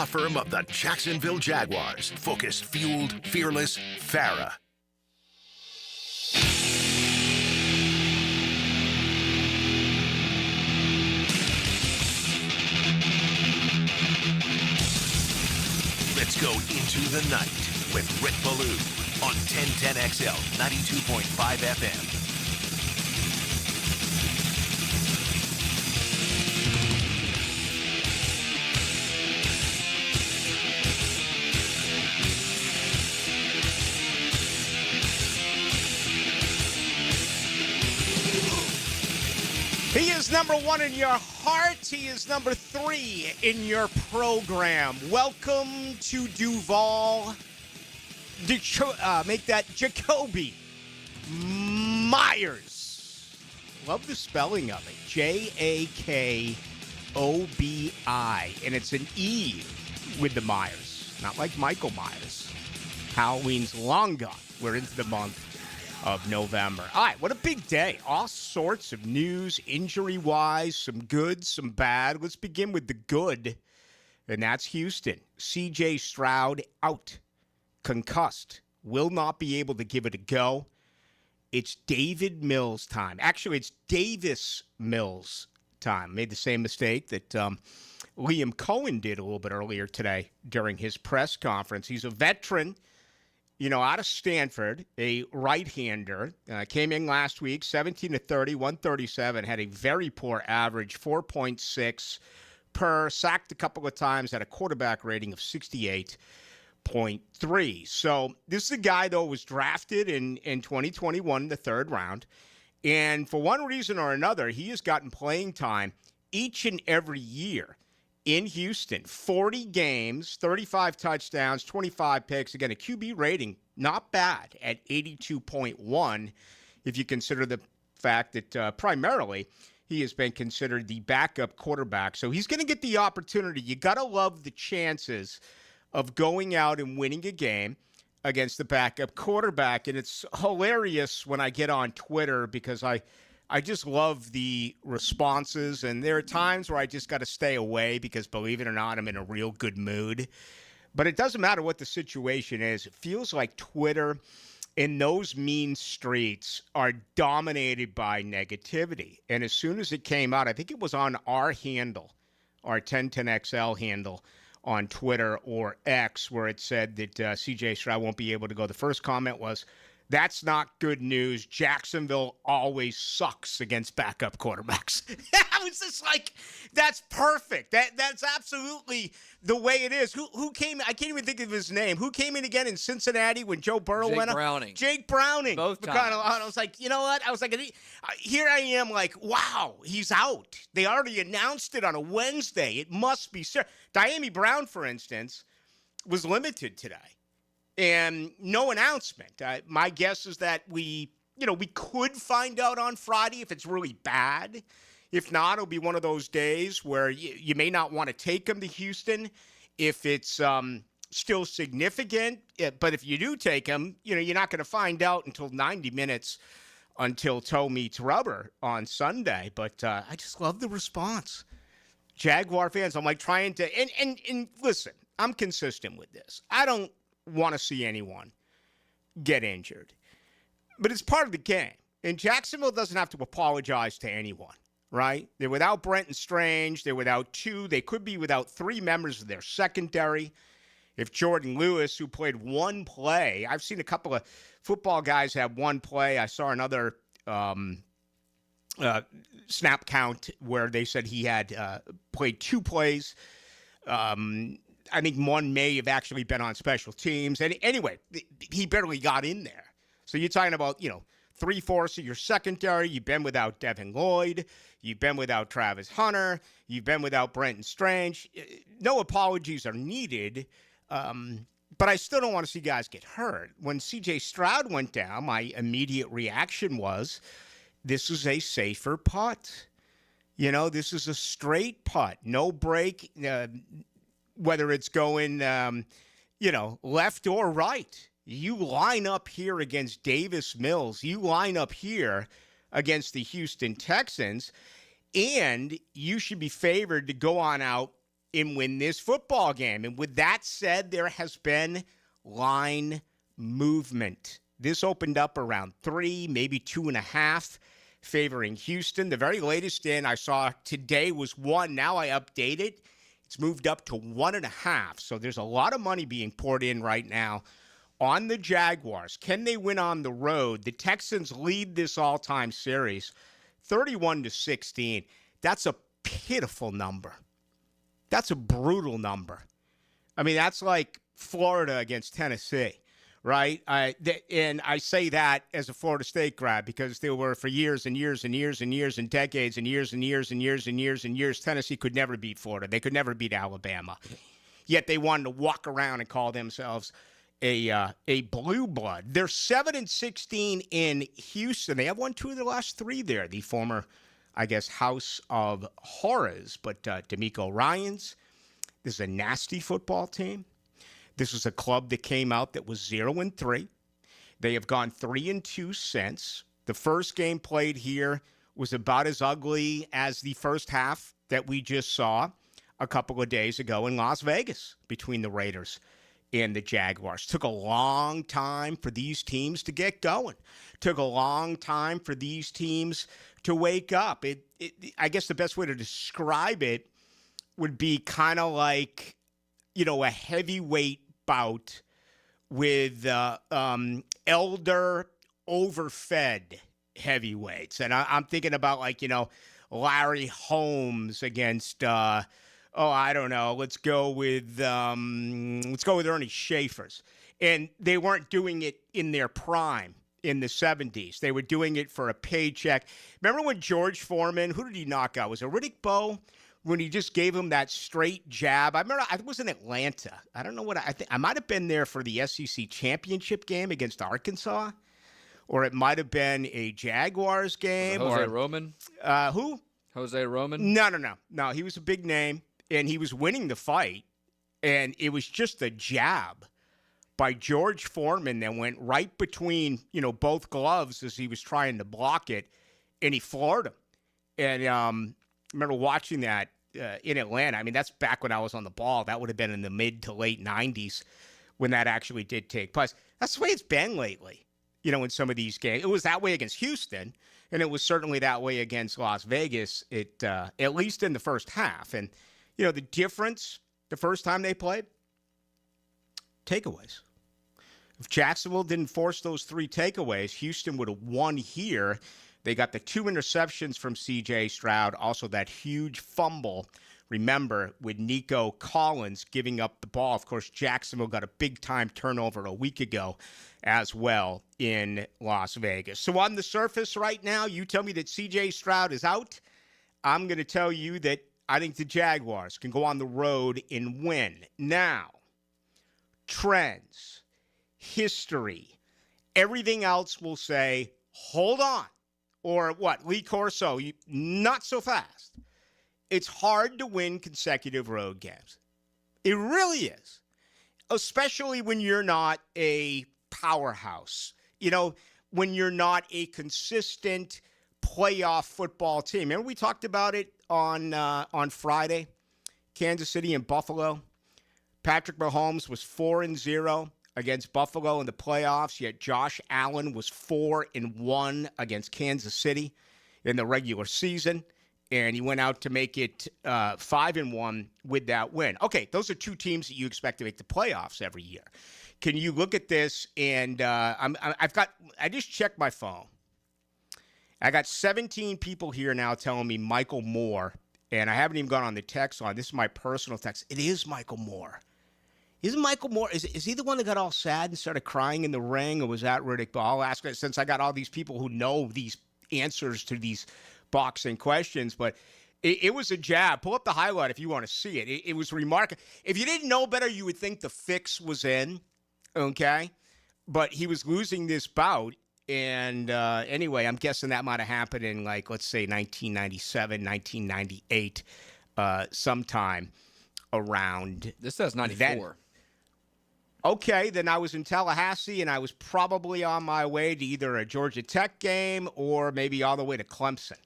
law firm of the Jacksonville Jaguars. Focused, fueled, fearless, Farah. Let's go into the night with Rick Ballou on 1010XL 92.5 FM. He is number one in your heart. He is number 3 in your program. Welcome to Duval. Make that Jacoby Myers. Love the spelling of it. Jakobi. And it's an E with the Myers. Not like Michael Myers. Halloween's long gone. We're into the month of November. All right, what a big day. All sorts of news, injury-wise, some good, some bad. Let's begin with the good, and that's Houston. C.J. Stroud out, concussed, will not be able to give it a go. It's David Mills time. Actually, it's Davis Mills time. Made the same mistake that Liam Cohen did a little bit earlier today during his press conference. He's a veteran, out of Stanford, a right-hander, came in last week, 17-30, 137, had a very poor average, 4.6 per, sacked a couple of times, had a quarterback rating of 68.3. So this is a guy, though, was drafted in 2021, the third round, and for one reason or another, he has gotten playing time each and every year in Houston. 40 games, 35 touchdowns, 25 picks. Again, a QB rating, not bad at 82.1 if you consider the fact that primarily he has been considered the backup quarterback. So he's going to get the opportunity. You got to love the chances of going out and winning a game against the backup quarterback. And it's hilarious when I get on Twitter because I just love the responses, and there are times where I just got to stay away because, believe it or not, I'm in a real good mood. But it doesn't matter what the situation is. It feels like Twitter and those mean streets are dominated by negativity. And as soon as it came out, I think it was on our handle, our 1010XL handle on Twitter or X, where it said that C.J. Stroud won't be able to go. The first comment was, "That's not good news. Jacksonville always sucks against backup quarterbacks." I was just like, that's perfect. That's absolutely the way it is. Who came? I can't even think of his name. Who came in again in Cincinnati when Joe Burrow went up? Jake Browning. Both times. I was like, you know what? I was like, here I am like, wow, he's out. They already announced it on a Wednesday. It must be sure. Diami Brown, for instance, was limited today. And no announcement. My guess is that we could find out on Friday if it's really bad. If not, it'll be one of those days where you may not want to take him to Houston if it's still significant. But if you do take him, you're not going to find out until 90 minutes until toe meets rubber on Sunday. But I just love the response. Jaguar fans, I'm like trying to – and listen, I'm consistent with this. I don't want to see anyone get injured. But it's part of the game. And Jacksonville doesn't have to apologize to anyone, right? They're without Brenton Strange. They're without 2. They could be without 3 members of their secondary. If Jordan Lewis, who played 1 play, I've seen a couple of football guys have 1 play. I saw another snap count where they said he had played 2 plays. I think 1 may have actually been on special teams. And anyway, he barely got in there. So you're talking about, 3/4 of your secondary. You've been without Devin Lloyd. You've been without Travis Hunter. You've been without Brenton Strange. No apologies are needed. But I still don't want to see guys get hurt. When C.J. Stroud went down, my immediate reaction was, this is a safer putt. This is a straight putt. No break. Whether it's going, left or right. You line up here against Davis Mills. You line up here against the Houston Texans, and you should be favored to go on out and win this football game. And with that said, there has been line movement. This opened up around 3, maybe 2.5, favoring Houston. The very latest in I saw today was 1. Now I update it. It's moved up to 1.5. So there's a lot of money being poured in right now on the Jaguars. Can they win on the road? The Texans lead this all-time series 31-16. That's a pitiful number. That's a brutal number. I mean, that's like Florida against Tennessee, right? And I say that as a Florida State grad because they were for years and years and years and years and decades and years and years and years and years and years. Tennessee could never beat Florida. They could never beat Alabama. Yet they wanted to walk around and call themselves a blue blood. They're 7-16 in Houston. They have won 2 of their last 3 there. The former, I guess, House of Horrors. But D'Amico Ryans, this is a nasty football team. This is a club that came out that was 0-3. They have gone 3-2 since. The first game played here was about as ugly as the first half that we just saw a couple of days ago in Las Vegas between the Raiders and the Jaguars. Took a long time for these teams to get going. Took a long time for these teams to wake up. I guess the best way to describe it would be kind of like, a heavyweight bout with elder, overfed heavyweights. And I'm thinking about Larry Holmes against I don't know. Let's go with Ernie Schaefer's. And they weren't doing it in their prime in the 70s. They were doing it for a paycheck. Remember when George Foreman, who did he knock out? Was it Riddick Bowe? When he just gave him that straight jab. I remember I was in Atlanta. I don't know what I think. I might have been there for the SEC championship game against Arkansas, or it might have been a Jaguars game. Jose Roman? Who? Jose Roman? No. He was a big name. And he was winning the fight, and it was just a jab by George Foreman that went right between, both gloves as he was trying to block it, and he floored him. And I remember watching that in Atlanta. I mean, that's back when I was on the ball. That would have been in the mid to late 90s when that actually did take place. That's the way it's been lately, in some of these games. It was that way against Houston, and it was certainly that way against Las Vegas, at least in the first half. And the difference the first time they played? Takeaways. If Jacksonville didn't force those 3 takeaways, Houston would have won here. They got the 2 interceptions from C.J. Stroud, also that huge fumble, remember, with Nico Collins giving up the ball. Of course, Jacksonville got a big-time turnover a week ago as well in Las Vegas. So on the surface right now, you tell me that C.J. Stroud is out. I'm going to tell you that I think the Jaguars can go on the road and win. Now, trends, history, everything else will say, hold on. Or what? Lee Corso, not so fast. It's hard to win consecutive road games. It really is. Especially when you're not a powerhouse. When you're not a consistent playoff football team. Remember we talked about it on Friday, Kansas City and Buffalo. Patrick Mahomes was 4-0 against Buffalo in the playoffs, yet Josh Allen was 4-1 against Kansas City in the regular season, and he went out to make it 5-1 with that win. Okay, those are 2 teams that you expect to make the playoffs every year. Can you look at this? And I just checked my phone. I got 17 people here now telling me Michael Moore, and I haven't even gone on the text line. This is my personal text. It is Michael Moore. Isn't Michael Moore, is he the one that got all sad and started crying in the ring, or was that Riddick Bowe? I'll ask it since I got all these people who know these answers to these boxing questions, but it was a jab. Pull up the highlight if you want to see it. It was remarkable. If you didn't know better, you would think the fix was in, okay? But he was losing this bout. And anyway, I'm guessing that might have happened in, let's say 1997, 1998, sometime around. This says 94. Then. Okay, then I was in Tallahassee, and I was probably on my way to either a Georgia Tech game or maybe all the way to Clemson.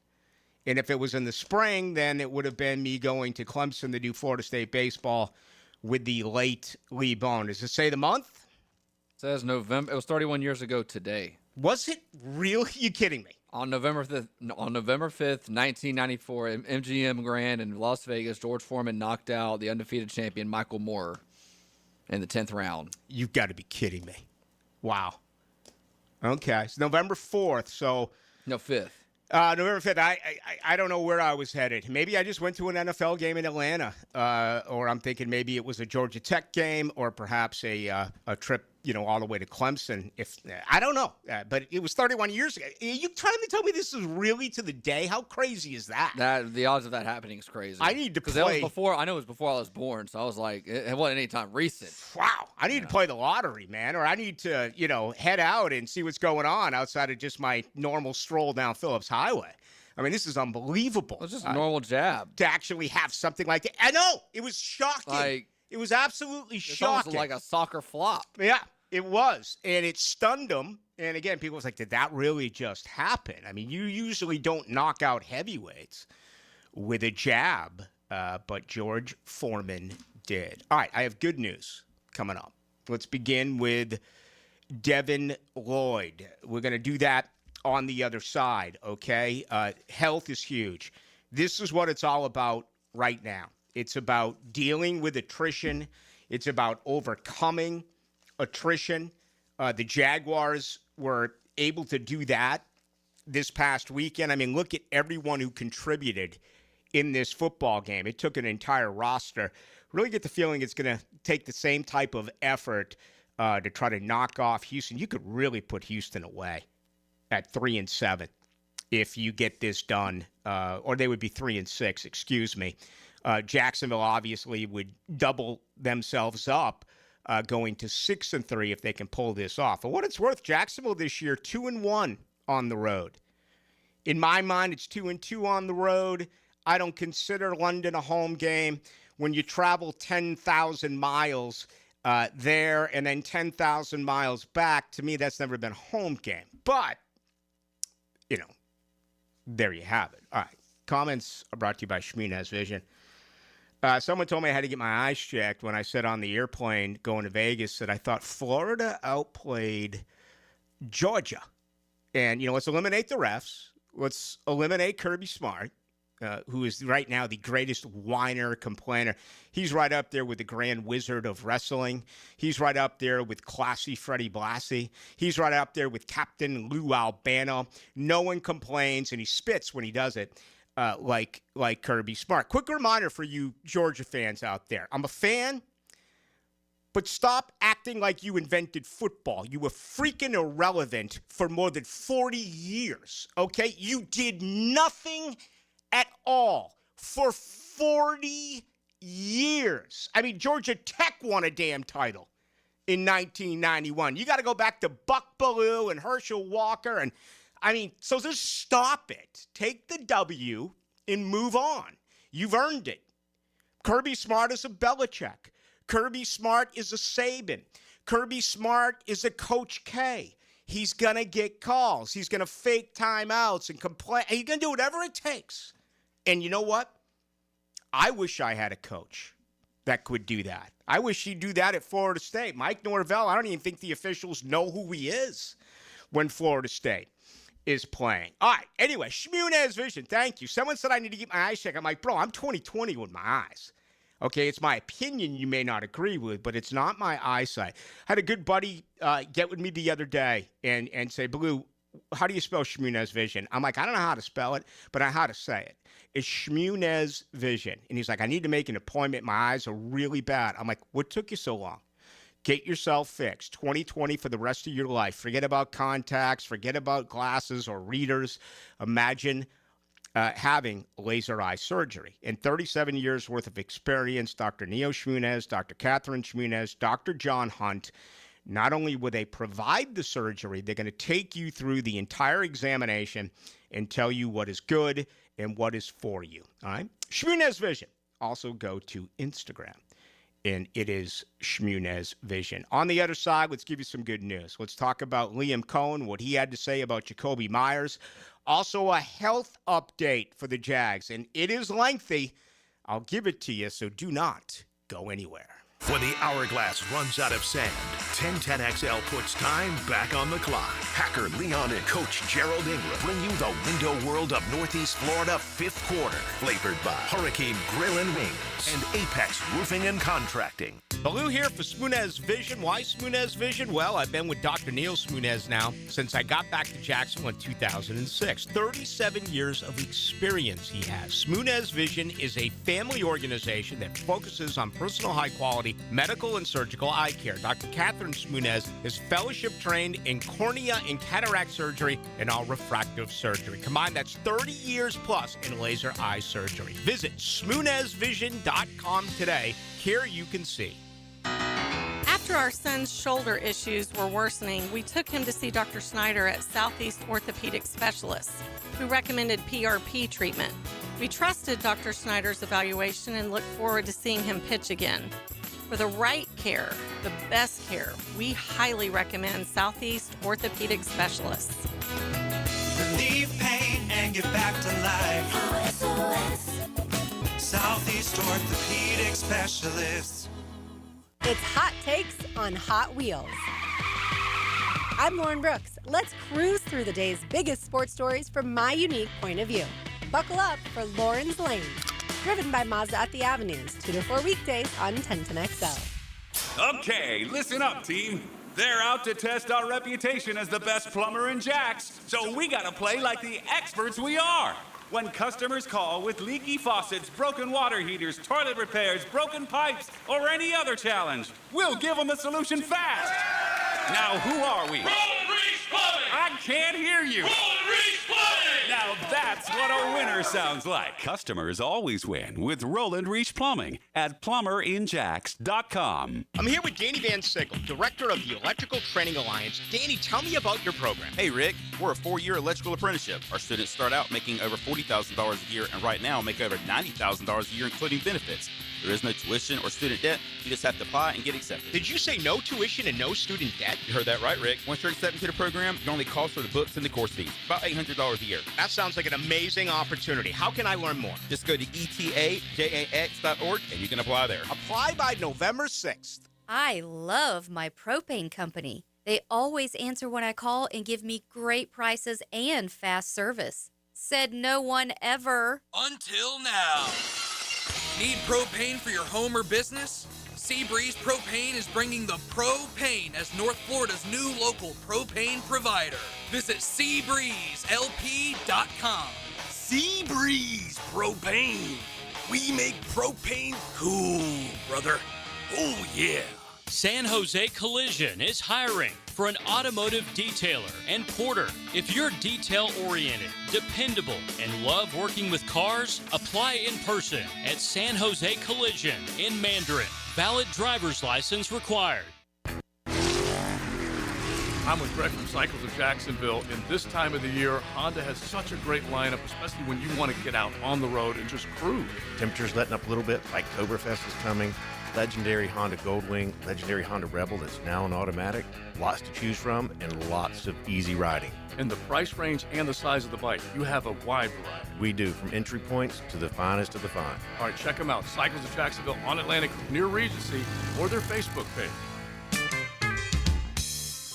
And if it was in the spring, then it would have been me going to Clemson to do Florida State baseball with the late Lee Bone. Does it say the month? It says November. It was 31 years ago today. Was it really? You kidding me? On November 5th, 1994, MGM Grand in Las Vegas, George Foreman knocked out the undefeated champion Michael Moore in the 10th round. You've got to be kidding me. Wow. Okay. It's November 4th, so... No, 5th. November 5th, I don't know where I was headed. Maybe I just went to an NFL game in Atlanta, or I'm thinking maybe it was a Georgia Tech game, or perhaps a trip, all the way to Clemson. I don't know, but it was 31 years ago. Are you trying to tell me this is really to the day? How crazy is that? The odds of that happening is crazy. I need to play. Because before. I know it was before I was born, so I was like, it wasn't any time recent. Wow, I need to play the lottery, man, or I need to, head out and see what's going on outside of just my normal stroll down Phillips Highway. I mean, this is unbelievable. It's just a normal jab. To actually have something like that. I know. It was shocking. It was absolutely shocking. It's like a soccer flop. Yeah, it was. And it stunned them. And again, people was like, did that really just happen? I mean, you usually don't knock out heavyweights with a jab, but George Foreman did. All right, I have good news coming up. Let's begin with Devin Lloyd. We're going to do that on the other side, okay? Health is huge. This is what it's all about right now. It's about dealing with attrition. It's about overcoming attrition. The Jaguars were able to do that this past weekend. I mean, look at everyone who contributed in this football game. It took an entire roster. Really get the feeling it's going to take the same type of effort to try to knock off Houston. You could really put Houston away at 3-7 if you get this done, or they would be 3-6, excuse me. Jacksonville obviously would double themselves up, going to 6-3 if they can pull this off. For what it's worth, Jacksonville this year 2-1 on the road. In my mind, it's 2-2 on the road. I don't consider London a home game. When you travel 10,000 miles there and then 10,000 miles back, to me, that's never been a home game. But, there you have it. All right. Comments are brought to you by Shmunez Vision. Someone told me I had to get my eyes checked when I said on the airplane going to Vegas that I thought Florida outplayed Georgia. And, let's eliminate the refs. Let's eliminate Kirby Smart, who is right now the greatest whiner, complainer. He's right up there with the Grand Wizard of Wrestling. He's right up there with classy Freddie Blassie. He's right up there with Captain Lou Albano. No one complains, and he spits when he does it. Like Kirby Smart. Quick reminder for you Georgia fans out there. I'm a fan, but stop acting like you invented football. You were freaking irrelevant for more than 40 years, okay? You did nothing at all for 40 years. I mean, Georgia Tech won a damn title in 1991. You got to go back to Buck Ballou and Herschel Walker and so just stop it. Take the W and move on. You've earned it. Kirby Smart is a Belichick. Kirby Smart is a Saban. Kirby Smart is a Coach K. He's going to get calls. He's going to fake timeouts and complain. He's going to do whatever it takes. And you know what? I wish I had a coach that could do that. I wish he'd do that at Florida State. Mike Norvell, I don't even think the officials know who he is when Florida State is playing. All right. Anyway, Shmunez Vision. Thank you. Someone said I need to get my eyes checked. I'm like, bro, I'm 20/20 with my eyes. Okay, it's my opinion you may not agree with, but it's not my eyesight. I had a good buddy get with me the other day and say, Ballou, how do you spell Shmunez Vision? I'm like, I don't know how to spell it, but I know how to say it. It's Shmunez Vision. And he's like, I need to make an appointment. My eyes are really bad. I'm like, what took you so long? Get yourself fixed. 20/20 for the rest of your life. Forget about contacts. Forget about glasses or readers. Imagine having laser eye surgery. In 37 years worth of experience, Dr. Neo Shmunez, Dr. Catherine Shmunez, Dr. John Hunt, not only will they provide the surgery, they're going to take you through the entire examination and tell you what is good and what is for you. All right? Shmunez Vision. Also go to Instagram. And it is Shmunez Vision. On the other side, let's give you some good news. Let's talk about Liam Cohen, what he had to say about Jacoby Myers. Also, a health update for the Jags, and it is lengthy. I'll give it to you, so do not go anywhere. When the hourglass runs out of sand, 1010XL puts time back on the clock. Hacker Leon and Coach Gerald Ingram bring you the window world of Northeast Florida fifth quarter, flavored by Hurricane Grill and Wings and Apex Roofing and Contracting. Ballou here for Smunez Vision. Why Smunez Vision? Well, I've been with Dr. Neil Smunez now since I got back to Jacksonville in 2006. 37 years of experience he has. Smunez Vision is a family organization that focuses on personal high-quality medical and surgical eye care. Dr. Catherine Smunez is fellowship-trained in cornea and cataract surgery and all refractive surgery. Combined, that's 30 years plus in laser eye surgery. Visit SmunezVision.com today. Here you can see. After our son's shoulder issues were worsening, we took him to see Dr. Snyder at Southeast Orthopedic Specialists, who recommended PRP treatment. We trusted Dr. Snyder's evaluation and look forward to seeing him pitch again. For the right care, the best care, we highly recommend Southeast Orthopedic Specialists. Relieve pain and get back to life. Southeast Orthopedic Specialists. It's Hot Takes on Hot Wheels. I'm Lauren Brooks. Let's cruise through the day's biggest sports stories from my unique point of view. Buckle up for Lauren's Lane, driven by Mazda at the Avenues, 2 to 4 weekdays on 1010XL. Okay, listen up, team. They're out to test our reputation as the best plumber in Jax, so we gotta play like the experts we are. When customers call with leaky faucets, broken water heaters, toilet repairs, broken pipes, or any other challenge, we'll give them the solution fast. Now, who are we? Roland Reese Plumbing! I can't hear you. Roland Reese Plumbing! Now that's what a winner sounds like. Customers always win with Roland Reese Plumbing at plumberinjax.com. I'm here with Danny Van Sickle, Director of the Electrical Training Alliance. Danny, tell me about your program. Hey, Rick, we're a 4-year electrical apprenticeship. Our students start out making over $40,000 a year and right now make over $90,000 a year, including benefits. There is no tuition or student debt. You just have to apply and get accepted. Did you say no tuition and no student debt? You heard that right, Rick. Once you're accepted to the program, your only cost for the books and the course fees, about $800 a year. That sounds like an amazing opportunity. How can I learn more? Just go to etajax.org and you can apply there. Apply by November 6th. I love my propane company. They always answer when I call and give me great prices and fast service. Said no one ever. Until now. Need propane for your home or business? Seabreeze Propane is bringing the propane as North Florida's new local propane provider. Visit SeabreezeLP.com. Seabreeze Propane. We make propane cool, brother. Oh, yeah. San Jose Collision is hiring for an automotive detailer and porter. If you're detail-oriented, dependable, and love working with cars, apply in person at San Jose Collision in Mandarin. Valid driver's license required. I'm with Greg from Cycles of Jacksonville, and this time of the year, Honda has such a great lineup, especially when you want to get out on the road and just cruise. Temperature's letting up a little bit, like Oktoberfest is coming. Legendary Honda Goldwing, legendary Honda Rebel that's now an automatic. Lots to choose from and lots of easy riding. And the price range and the size of the bike, you have a wide variety. We do, from entry points to the finest of the fine. All right, check them out. Cycles of Jacksonville on Atlantic near Regency or their Facebook page.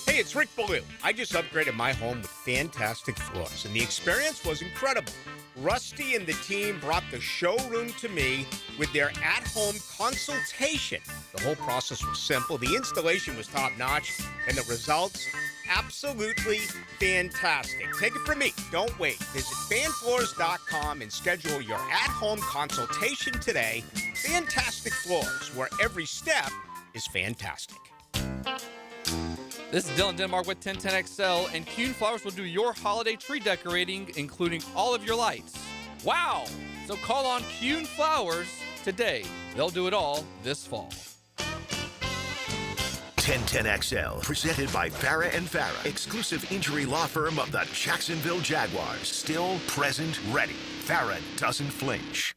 Hey, it's Rick Ballou. I just upgraded my home with fantastic floors, and the experience was incredible. Rusty and the team brought the showroom to me with their at-home consultation. The whole process was simple, the installation was top-notch, and the results, absolutely fantastic. Take it from me. Don't wait. Visit fanfloors.com and schedule your at-home consultation today. Fantastic Floors, where every step is fantastic. This is Dylan Denmark with 1010XL, and Kuhn Flowers will do your holiday tree decorating, including all of your lights. Wow! So call on Kuhn Flowers today. They'll do it all this fall. 1010XL, presented by Farah and Farah, exclusive injury law firm of the Jacksonville Jaguars. Still, present, ready. Farah doesn't flinch.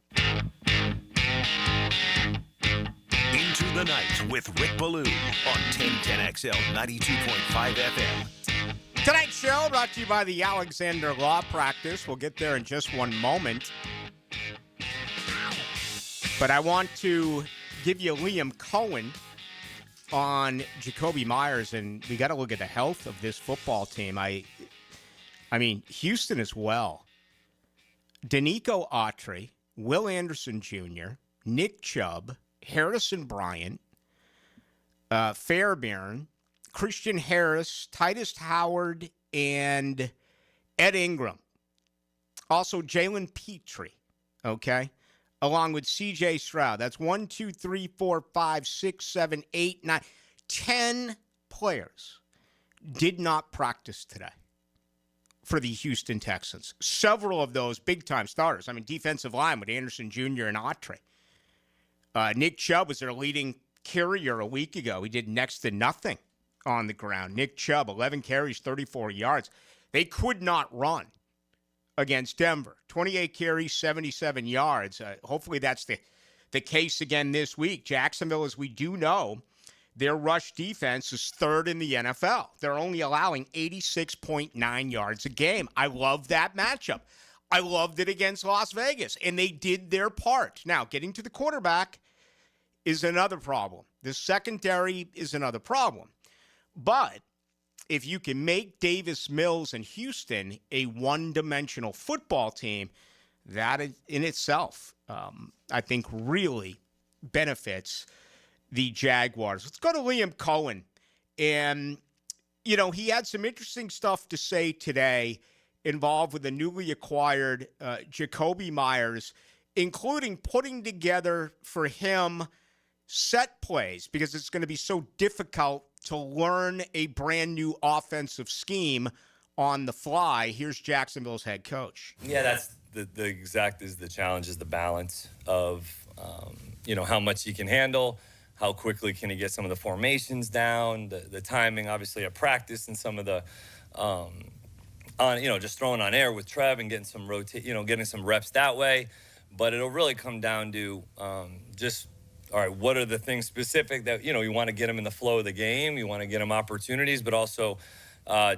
Into the Night with Rick Ballou on 1010XL 92.5 FM. Tonight's show brought to you by the Alexander Law Practice. We'll get there in just one moment. But I want to give you Liam Cohen on Jacoby Myers, and we got to look at the health of this football team. I mean, Houston as well. Danico Autry, Will Anderson Jr., Nick Chubb, Harrison Bryant, Fairbairn, Christian Harris, Titus Howard, and Ed Ingram. Also, Jalen Petrie, okay? Along with C.J. Stroud. That's 1, 2, 3, 4, 5, 6, 7, 8, 9. 10 players did not practice today for the Houston Texans. Several of those big-time starters. I mean, defensive line with Anderson Jr. and Autry. Nick Chubb was their leading carrier a week ago. He did next to nothing on the ground. Nick Chubb, 11 carries, 34 yards. They could not run against Denver. 28 carries, 77 yards. Hopefully that's the case again this week. Jacksonville, as we do know, their rush defense is third in the NFL. They're only allowing 86.9 yards a game. I love that matchup. I loved it against Las Vegas, and they did their part. Now, getting to the quarterback is another problem. The secondary is another problem. But if you can make Davis Mills and Houston a one-dimensional football team, that in itself, I think, really benefits the Jaguars. Let's go to Liam Cohen. And, you know, he had some interesting stuff to say today involved with the newly acquired Jacoby Myers, including putting together for him set plays because it's going to be so difficult to learn a brand new offensive scheme on the fly. Here's Jacksonville's head coach. Yeah, that's the exact is the challenge, is the balance of, how much you can handle, how quickly can you get some of the formations down, the timing, obviously, of practice and some of the, just throwing on air with Trev and getting some getting some reps that way. But it'll really come down to all right, what are the things specific that, you want to get him in the flow of the game, you want to get him opportunities, but also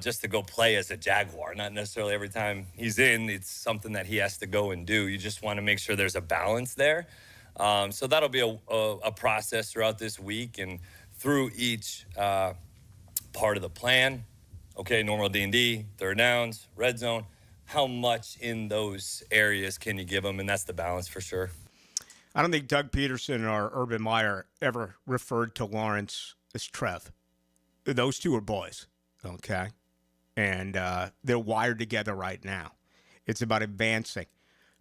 just to go play as a Jaguar. Not necessarily every time he's in, it's something that he has to go and do. You just want to make sure there's a balance there. So that'll be a process throughout this week and through each part of the plan. Okay, normal D&D, third downs, red zone. How much in those areas can you give them? And that's the balance for sure. I don't think Doug Peterson or Urban Meyer ever referred to Lawrence as Trev. Those two are boys, okay? And they're wired together right now. It's about advancing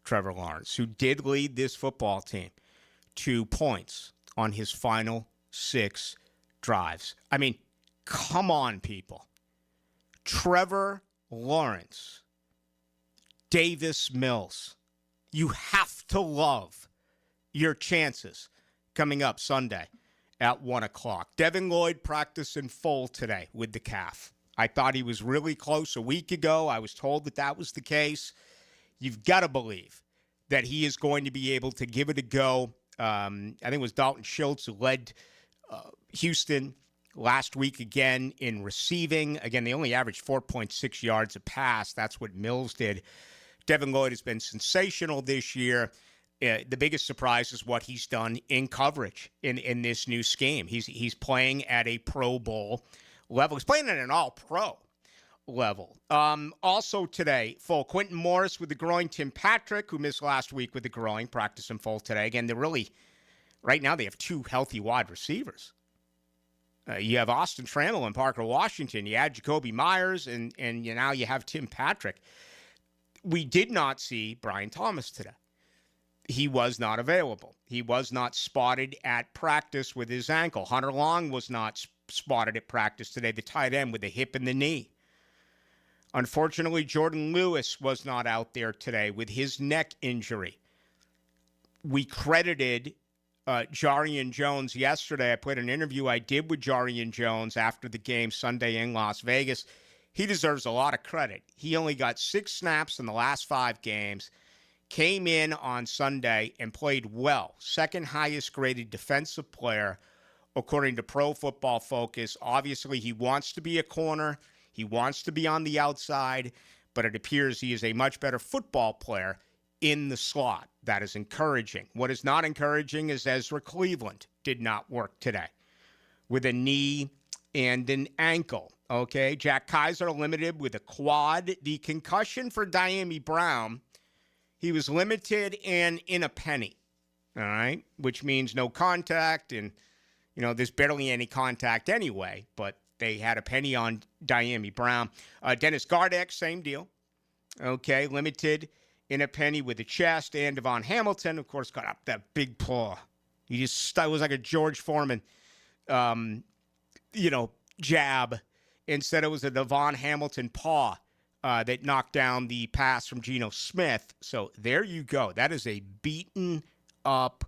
Trevor Lawrence, who did lead this football team to points on his final 6 drives. I mean, come on, people. Trevor Lawrence, Davis Mills. You have to love your chances coming up Sunday at 1 o'clock. Devin Lloyd practiced in full today with the calf. I thought he was really close a week ago. I was told that was the case. You've got to believe that he is going to be able to give it a go. I think it was Dalton Schultz who led Houston last week again in receiving. Again, they only averaged 4.6 yards a pass. That's what Mills did. Devin Lloyd has been sensational this year. The biggest surprise is what he's done in coverage in this new scheme. He's playing at a Pro Bowl level. He's playing at an All-Pro level. Also today, full Quentin Morris with the groin. Tim Patrick, who missed last week with the groin, practice in full today. Again, they're really, right now they have 2 healthy wide receivers. You have Austin Trammell and Parker Washington. You add Jacoby Myers, and now you have Tim Patrick. We did not see Brian Thomas today. He was not available. He was not spotted at practice with his ankle. Hunter Long was not spotted at practice today, the tight end with a hip and the knee. Unfortunately, Jordan Lewis was not out there today with his neck injury. We credited Jarian Jones yesterday. I put an interview I did with Jarian Jones after the game Sunday in Las Vegas. He deserves a lot of credit. He only got 6 snaps in the last 5 games. Came in on Sunday and played well. Second highest graded defensive player, according to Pro Football Focus. Obviously, he wants to be a corner. He wants to be on the outside, but it appears he is a much better football player in the slot. That is encouraging. What is not encouraging is Ezra Cleveland did not work today with a knee and an ankle. Okay, Jack Kaiser limited with a quad. The concussion for Diami Brown, he was limited and in a penny, all right, which means no contact. And, there's barely any contact anyway, but they had a penny on Diami Brown. Dennis Gardeck, same deal. Okay, limited in a penny with the chest. And Devon Hamilton, of course, got up that big paw. It was like a George Foreman, jab. Instead, it was a Devon Hamilton paw that knocked down the pass from Geno Smith. So there you go. That is a beaten-up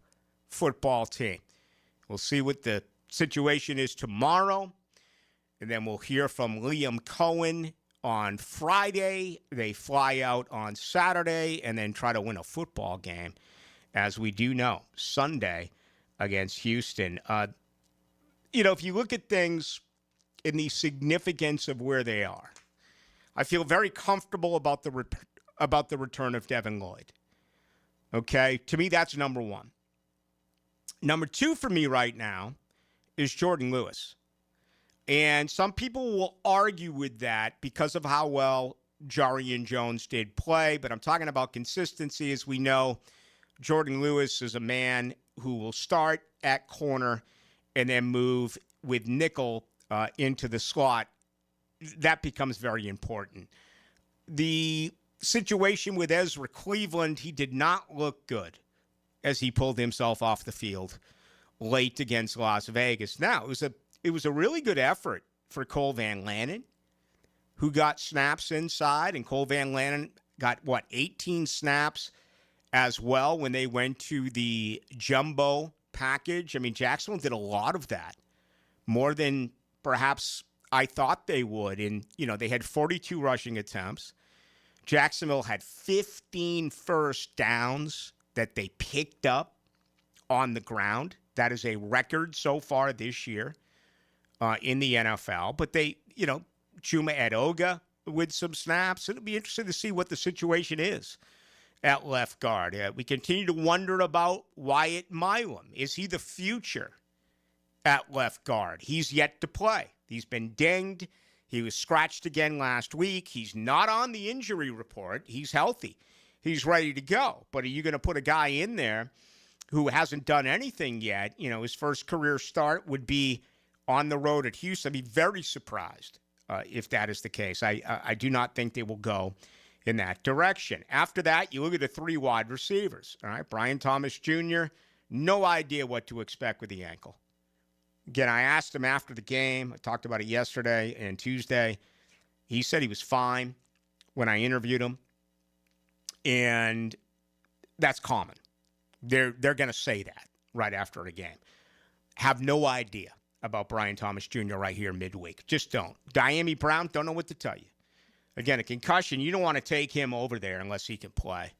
football team. We'll see what the situation is tomorrow, and then we'll hear from Liam Cohen on Friday. They fly out on Saturday and then try to win a football game, as we do know, Sunday against Houston. If you look at things in the significance of where they are, I feel very comfortable about the return of Devin Lloyd. Okay, to me, that's number one. Number two for me right now is Jordan Lewis. And some people will argue with that because of how well Jarian Jones did play, but I'm talking about consistency. As we know, Jordan Lewis is a man who will start at corner and then move with nickel into the slot. That becomes very important. The situation with Ezra Cleveland, he did not look good as he pulled himself off the field late against Las Vegas. Now, it was a really good effort for Cole Van Lannon, who got snaps inside, and Cole Van Lannon got, 18 snaps as well when they went to the jumbo package. I mean, Jacksonville did a lot of that, more than perhaps I thought they would. And, they had 42 rushing attempts. Jacksonville had 15 first downs that they picked up on the ground. That is a record so far this year in the NFL. But they, Chuma Edoga with some snaps. It'll be interesting to see what the situation is at left guard. We continue to wonder about Wyatt Milam. Is he the future at left guard? He's yet to play. He's been dinged. He was scratched again last week. He's not on the injury report. He's healthy. He's ready to go. But are you going to put a guy in there who hasn't done anything yet? His first career start would be on the road at Houston. I'd be very surprised if that is the case. I do not think they will go in that direction. After that, you look at the three wide receivers. All right, Brian Thomas Jr., no idea what to expect with the ankle. Again, I asked him after the game. I talked about it yesterday and Tuesday. He said he was fine when I interviewed him. And that's common. They're going to say that right after a game. Have no idea about Brian Thomas Jr. right here midweek. Just don't. Diami Brown, don't know what to tell you. Again, a concussion, you don't want to take him over there unless he can play.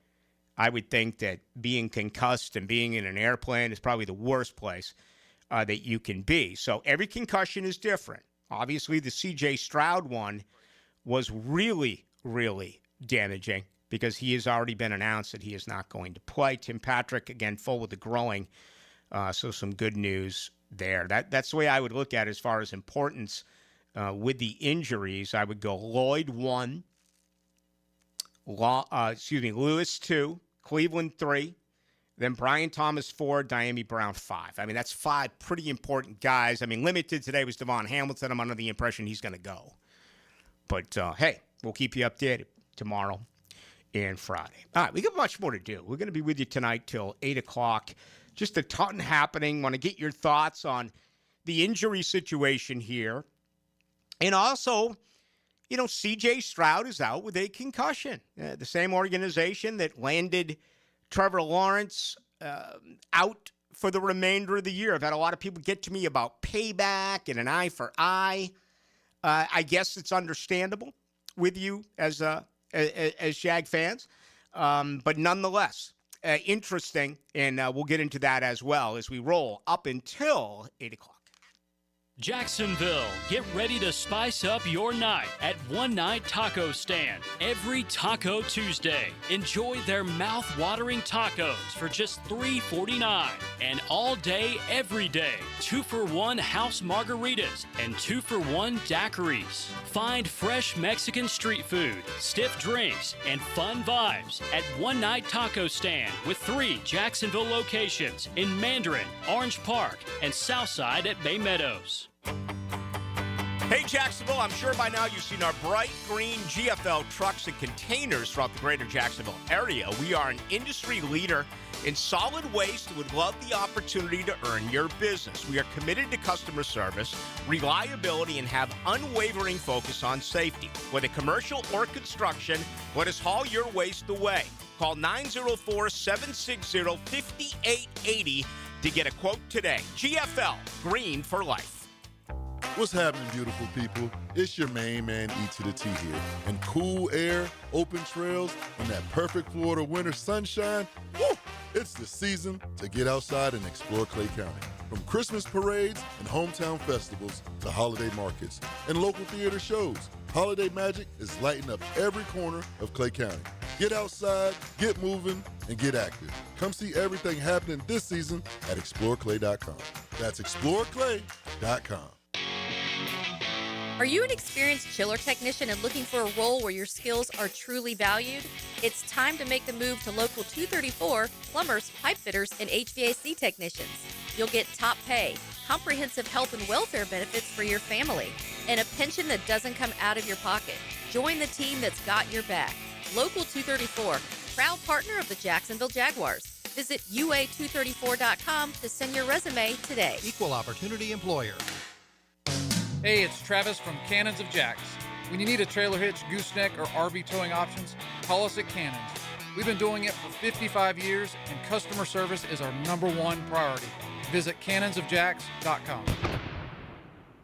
I would think that being concussed and being in an airplane is probably the worst place that you can be. So every concussion is different. Obviously, the C.J. Stroud one was really, really damaging because he has already been announced that he is not going to play. Tim Patrick, again, full with the growing. So some good news there. That's the way I would look at it as far as importance with the injuries. I would go Lloyd 1, Lewis 2, Cleveland 3, then Brian Thomas 4, Diami Brown 5. I mean, that's 5 pretty important guys. I mean, limited today was Devon Hamilton. I'm under the impression he's going to go. But, hey, we'll keep you updated tomorrow and Friday. All right, we got much more to do. We're going to be with you tonight till 8 o'clock. Just a ton happening. Want to get your thoughts on the injury situation here. And also, C.J. Stroud is out with a concussion. The same organization that landed Trevor Lawrence out for the remainder of the year. I've had a lot of people get to me about payback and an eye for eye. I guess it's understandable with you as Jag fans. But nonetheless, interesting, and we'll get into that as well as we roll up until 8 o'clock. Jacksonville, get ready to spice up your night at One Night Taco Stand every Taco Tuesday. Enjoy their mouth-watering tacos for just $3.49 and all day, every day, 2-for-1 house margaritas and 2-for-1 daiquiris. Find fresh Mexican street food, stiff drinks, and fun vibes at One Night Taco Stand with 3 Jacksonville locations in Mandarin, Orange Park, and Southside at Bay Meadows. Hey, Jacksonville, I'm sure by now you've seen our bright green GFL trucks and containers throughout the greater Jacksonville area. We are an industry leader in solid waste and would love the opportunity to earn your business. We are committed to customer service, reliability, and have unwavering focus on safety. Whether commercial or construction, let us haul your waste away. Call 904-760-5880 to get a quote today. GFL, green for life. What's happening, beautiful people? It's your main man, E to the T here. And cool air, open trails, and that perfect Florida winter sunshine, woo! It's the season to get outside and explore Clay County. From Christmas parades and hometown festivals to holiday markets and local theater shows, holiday magic is lighting up every corner of Clay County. Get outside, get moving, and get active. Come see everything happening this season at exploreclay.com. That's exploreclay.com. Are you an experienced chiller technician and looking for a role where your skills are truly valued? It's time to make the move to Local 234, plumbers, pipe fitters, and HVAC technicians. You'll get top pay, comprehensive health and welfare benefits for your family, and a pension that doesn't come out of your pocket. Join the team that's got your back. Local 234, proud partner of the Jacksonville Jaguars. Visit UA234.com to send your resume today. Equal opportunity employer. Hey, it's Travis from Cannons of Jacks. When you need a trailer hitch, gooseneck, or RV towing options, call us at Cannons. We've been doing it for 55 years, and customer service is our #1 priority. Visit cannonsofjacks.com.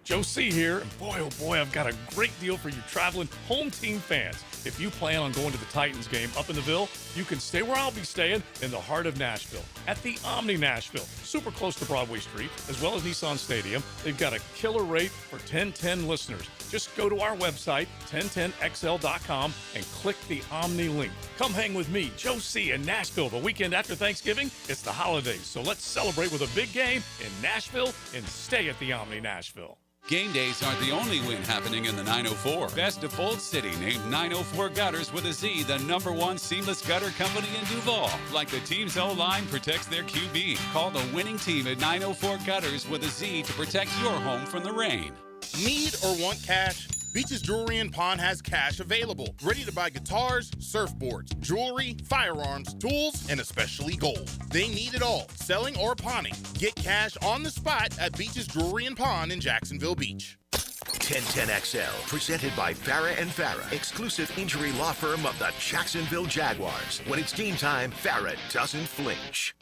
Joe C. here, and boy, oh boy, I've got a great deal for you traveling home team fans. If you plan on going to the Titans game up in the Ville, you can stay where I'll be staying in the heart of Nashville, at the Omni Nashville, super close to Broadway Street, as well as Nissan Stadium. They've got a killer rate for 1010 listeners. Just go to our website, 1010xl.com, and click the Omni link. Come hang with me, Joe C. in Nashville the weekend after Thanksgiving. It's the holidays, so let's celebrate with a big game in Nashville and stay at the Omni Nashville. Game days aren't the only win happening in the 904. Best of Bold City named 904 Gutters with a Z the #1 seamless gutter company in Duval. Like the team's O-line protects their QB. Call the winning team at 904 Gutters with a Z to protect your home from the rain. Need or want cash? Beach's Jewelry and Pawn has cash available. Ready to buy guitars, surfboards, jewelry, firearms, tools, and especially gold. They need it all, selling or pawning. Get cash on the spot at Beach's Jewelry and Pawn in Jacksonville Beach. 1010XL, presented by Farrah and Farrah, exclusive injury law firm of the Jacksonville Jaguars. When it's game time, Farrah doesn't flinch.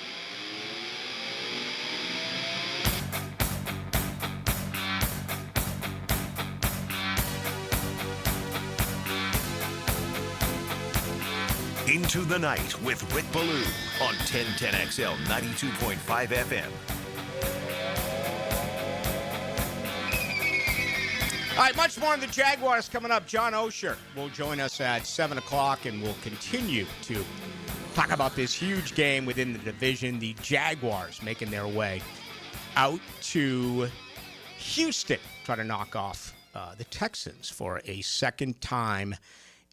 Into the Night with Rick Ballou on 1010XL 92.5 FM. All right, much more on the Jaguars coming up. John Osher will join us at 7 o'clock, and we'll continue to talk about this huge game within the division. The Jaguars making their way out to Houston, try to knock off the Texans for a second time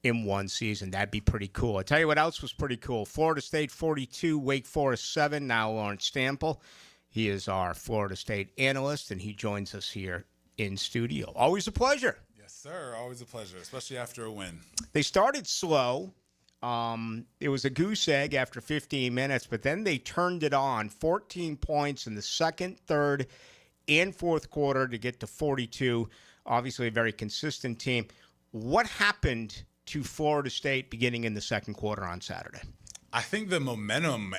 in one season. That'd be pretty cool. I'll tell you what else was pretty cool. Florida State 42, Wake Forest 7. Now Lawrence Stample. He is our Florida State analyst, and he joins us here in studio. Always a pleasure. Yes, sir. Always a pleasure, especially after a win. They started slow. It was a goose egg after 15 minutes, but then they turned it on. 14 points in the second, third, and fourth quarter to get to 42. Obviously a very consistent team. What happened to Florida State beginning in the second quarter on Saturday? I think the momentum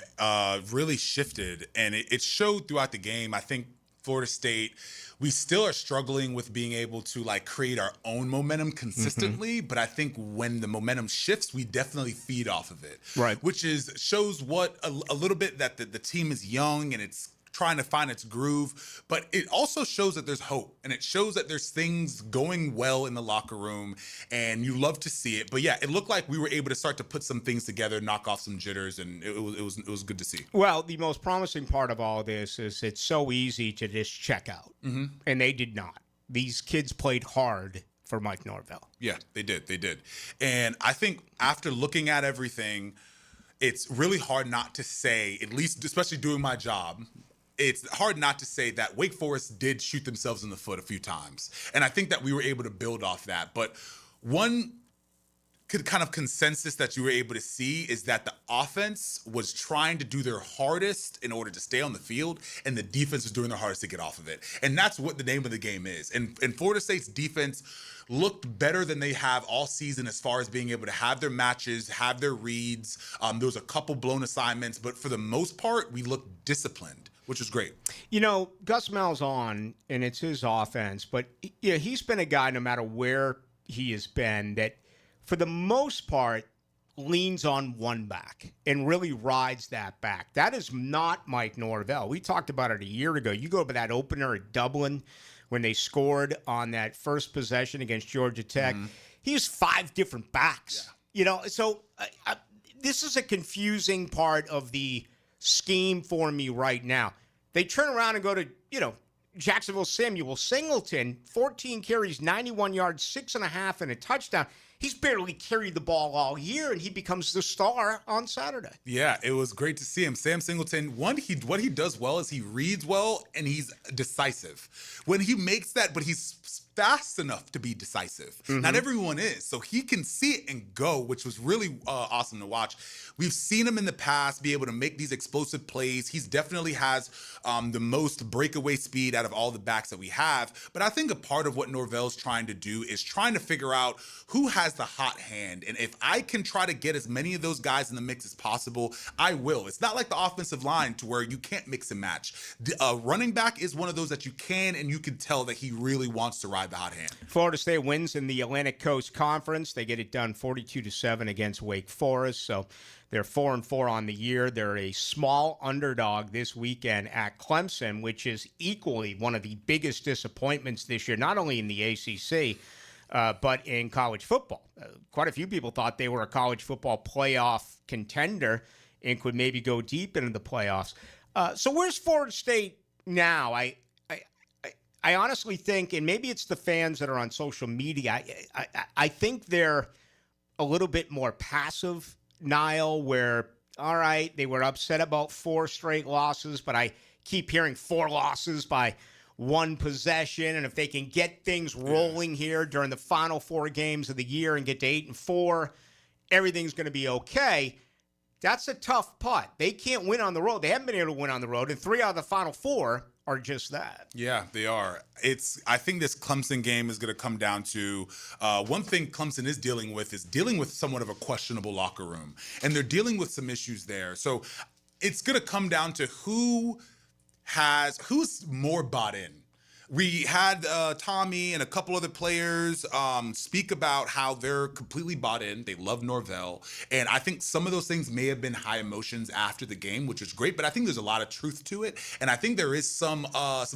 really shifted, and it showed throughout the game. I think Florida State, we still are struggling with being able to create our own momentum consistently, but I think when the momentum shifts, we definitely feed off of it. Right. Which shows what a little bit that the team is young and it's trying to find its groove, but it also shows that there's hope, and it shows that there's things going well in the locker room, and you love to see it. But yeah, it looked like we were able to start to put some things together, knock off some jitters, and it was good to see. Well, the most promising part of all this is it's so easy to just check out, and they did not. These kids played hard for Mike Norvell. Yeah, they did. And I think after looking at everything, it's really hard not to say, at least especially doing my job, it's hard not to say that Wake Forest did shoot themselves in the foot a few times. And I think that we were able to build off that. But one kind of consensus that you were able to see is that the offense was trying to do their hardest in order to stay on the field, and the defense was doing their hardest to get off of it. And that's what the name of the game is. And Florida State's defense looked better than they have all season as far as being able to have their matches, have their reads. There was a couple blown assignments, but for the most part, we looked disciplined, which is great. You know, Gus Malzahn, and it's his offense, but yeah, he's been a guy, no matter where he has been, that for the most part leans on one back and really rides that back. That is not Mike Norvell. We talked about it a year ago. You go to that opener at Dublin when they scored on that first possession against Georgia Tech. He used 5 different backs. Yeah. You know, so this is a confusing part of the scheme for me right now. They turn around and go to, Jacksonville Samuel Singleton, 14 carries, 91 yards, 6.5 and a touchdown. He's barely carried the ball all year, and he becomes the star on Saturday. Yeah, it was great to see him. Sam Singleton, what he does well is he reads well, and he's decisive. When he makes that, but he's fast enough to be decisive. Not everyone is. So he can see it and go, which was really awesome to watch. We've seen him in the past be able to make these explosive plays. He's definitely has the most breakaway speed out of all the backs that we have. But I think a part of what Norvell's trying to do is trying to figure out who has the hot hand. And if I can try to get as many of those guys in the mix as possible, I will. It's not like the offensive line to where you can't mix and match. Running back is one of those that you can, and you can tell that he really wants to ride the hot hand. Florida State wins in the Atlantic Coast Conference. They get it done 42-7 against Wake Forest. So they're 4-4 on the year. They're a small underdog this weekend at Clemson, which is equally one of the biggest disappointments this year, not only in the ACC, but in college football. Quite a few people thought they were a college football playoff contender and could maybe go deep into the playoffs. So where's Florida State now? I honestly think, and maybe it's the fans that are on social media, I think they're a little bit more passive, Niall, where, all right, they were upset about 4 straight losses, but I keep hearing 4 losses by 1 possession, and if they can get things rolling here during the final 4 games of the year and get to 8-4, everything's going to be okay. That's a tough putt. They can't win on the road. They haven't been able to win on the road, and 3 out of the final 4 are just that. Yeah, they are. I think this Clemson game is going to come down to one thing Clemson is dealing with somewhat of a questionable locker room, and they're dealing with some issues there. So it's going to come down to who's more bought in. We had Tommy and a couple other players speak about how they're completely bought in. They love Norvell. And I think some of those things may have been high emotions after the game, which is great. But I think there's a lot of truth to it. And I think there is some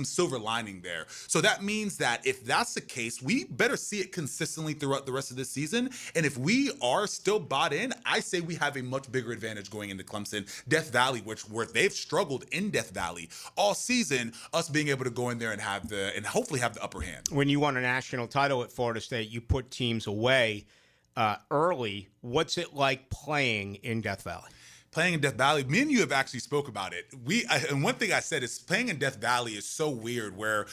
silver lining there. So that means that if that's the case, we better see it consistently throughout the rest of this season. And if we are still bought in, I say we have a much bigger advantage going into Clemson, Death Valley, where they've struggled in Death Valley all season, us being able to go in there and hopefully have the upper hand. When you won a national title at Florida State, you put teams away early. What's it like playing in Death Valley? Playing in Death Valley, me and you have actually spoke about it. And one thing I said is playing in Death Valley is so weird where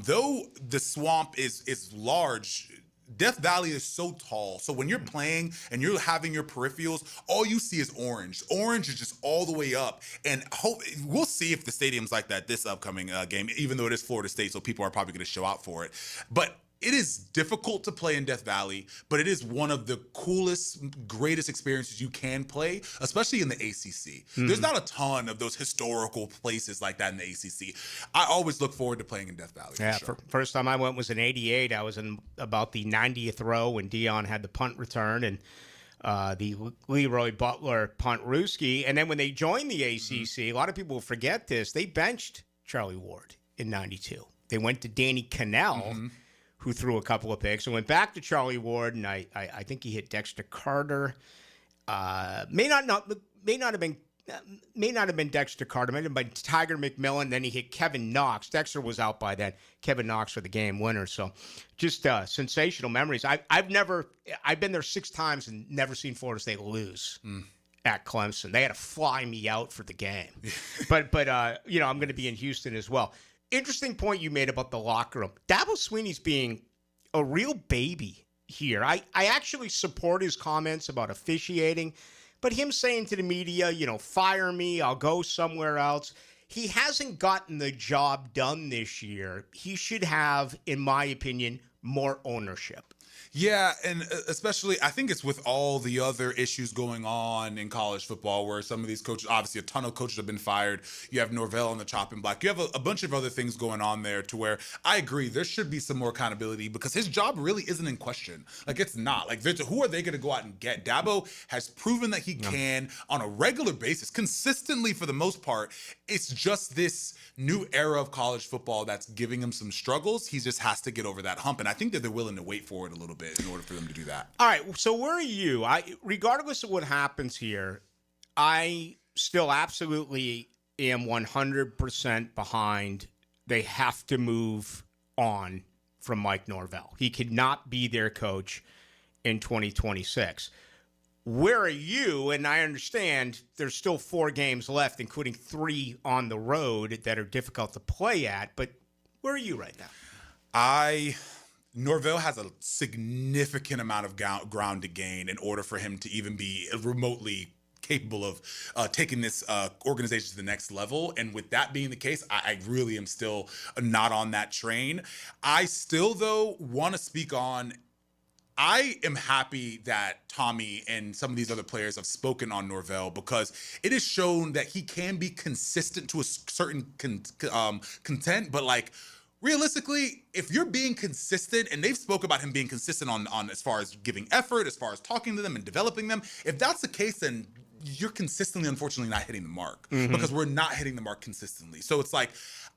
though the swamp is large, Death Valley is so tall. So when you're playing and you're having your peripherals, all you see is orange. Orange is just all the way up. And we'll see if the stadium's like that this upcoming game, even though it is Florida State, so people are probably going to show out for it. But it is difficult to play in Death Valley, but it is one of the coolest, greatest experiences you can play, especially in the ACC. There's not a ton of those historical places like that in the ACC. I always look forward to playing in Death Valley. Yeah, first time I went was in '88. I was in about the 90th row when Dion had the punt return, and the Leroy Butler Punt-Ruski. And then when they joined the ACC, a lot of people forget this, they benched Charlie Ward in 92. They went to Danny Cannell, who threw a couple of picks, and went back to Charlie Ward, and I think he hit Dexter Carter. May not have been Dexter Carter. May have been Tiger McMillan. Then he hit Kevin Knox. Dexter was out by then. Kevin Knox for the game winner. So, just sensational memories. I've been there 6 times and never seen Florida State lose at Clemson. They had to fly me out for the game. but I'm going to be in Houston as well. Interesting point you made about the locker room. Dabo Swinney's being a real baby here. I actually support his comments about officiating. But him saying to the media, fire me, I'll go somewhere else. He hasn't gotten the job done this year. He should have, in my opinion, more ownership. Yeah, and especially, I think it's with all the other issues going on in college football where some of these coaches, obviously a ton of coaches have been fired. You have Norvell on the chopping block. You have a bunch of other things going on there to where I agree there should be some more accountability because his job really isn't in question. Like, it's not. Like, who are they going to go out and get? Dabo has proven that he can on a regular basis, consistently for the most part. It's just this new era of college football that's giving him some struggles. He just has to get over that hump, and I think that they're willing to wait for it a little bit in order for them to do that. All right, so where are you? Regardless of what happens here, I still absolutely am 100% behind. They have to move on from Mike Norvell. He could not be their coach in 2026. Where are you? And I understand there's still 4 games left, including 3 on the road that are difficult to play at. But where are you right now? Norvell has a significant amount of ground to gain in order for him to even be remotely capable of taking this organization to the next level. And with that being the case, I really am still not on that train. I still, though, want to speak on I am happy that Tommy and some of these other players have spoken on Norvell because it has shown that he can be consistent to a certain content, but like realistically, if you're being consistent, and they've spoke about him being consistent on as far as giving effort, as far as talking to them and developing them, if that's the case, then you're consistently, unfortunately, not hitting the mark because we're not hitting the mark consistently. So it's like,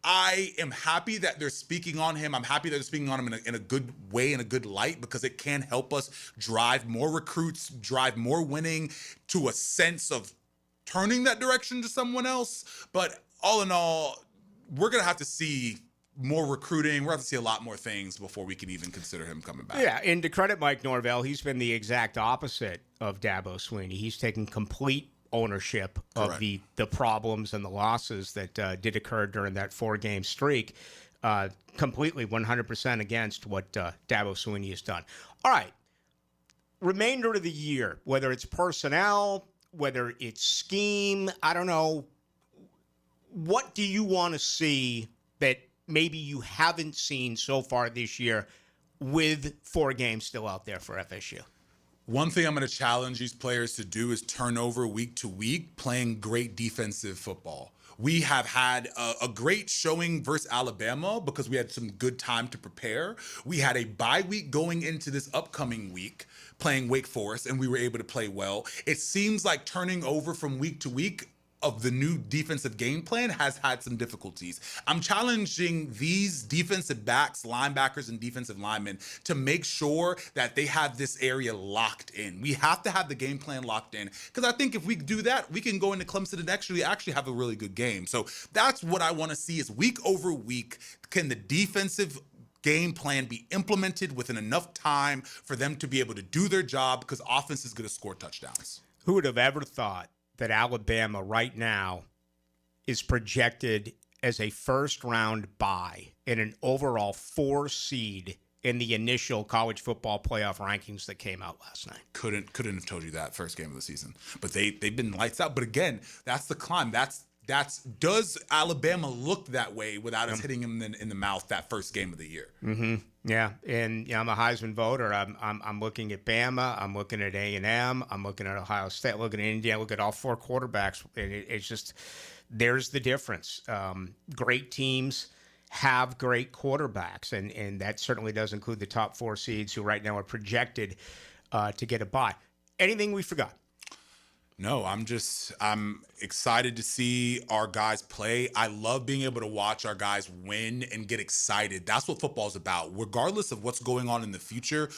I am happy that they're speaking on him. I'm happy that they're speaking on him in a good way, in a good light, because it can help us drive more recruits, drive more winning to a sense of turning that direction to someone else. But all in all, we're going to have to see more recruiting. We're going to have to see a lot more things before we can even consider him coming back. Yeah, and to credit Mike Norvell, he's been the exact opposite of Dabo Swinney. He's taken complete ownership of the problems and the losses that did occur during that 4-game streak, completely 100% against what Dabo Swinney has done. All right, remainder of the year, whether it's personnel, whether it's scheme, I don't know, what do you want to see that maybe you haven't seen so far this year with 4 games still out there for FSU? One thing I'm going to challenge these players to do is turn over week to week playing great defensive football. We have had a great showing versus Alabama because we had some good time to prepare. We had a bye week going into this upcoming week playing Wake Forest, and we were able to play well. It seems like turning over from week to week of the new defensive game plan has had some difficulties. I'm challenging these defensive backs, linebackers, and defensive linemen to make sure that they have this area locked in. We have to have the game plan locked in because I think if we do that, we can go into Clemson and actually have a really good game. So that's what I want to see is week over week, can the defensive game plan be implemented within enough time for them to be able to do their job because offense is going to score touchdowns. Who would have ever thought that Alabama right now is projected as a first-round bye and an overall 4 seed in the initial college football playoff rankings that came out last night? Couldn't have told you that first game of the season. But they've been lights out. But again, that's the climb. Does Alabama look that way without us hitting him in the mouth that first game of the year? Mm-hmm. Yeah, and I'm a Heisman voter. I'm looking at Bama. I'm looking at A&M. I'm looking at Ohio State. Looking at Indiana. Look at all 4 quarterbacks. And it's just there's the difference. Great teams have great quarterbacks, and that certainly does include the top 4 seeds who right now are projected to get a bye. Anything we forgot? No, I'm excited to see our guys play. I love being able to watch our guys win and get excited. That's what football is about. Regardless of what's going on in the future,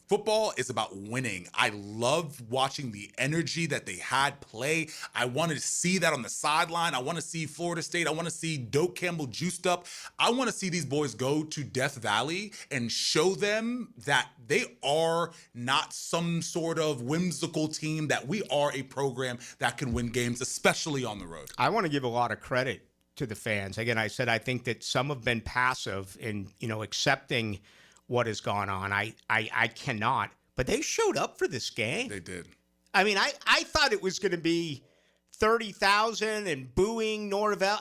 football is about winning. I love watching the energy that they had play. I wanted to see that on the sideline. I want to see Florida State. I want to see Doak Campbell juiced up. I want to see these boys go to Death Valley and show them that they are not some sort of whimsical team, that we are a program that can win games, especially on the road. I want to give a lot of credit to the fans. Again, I said I think that some have been passive in, accepting what has gone on. I cannot, but they showed up for this game. They did. I mean, I thought it was going to be 30,000 and booing Norvell.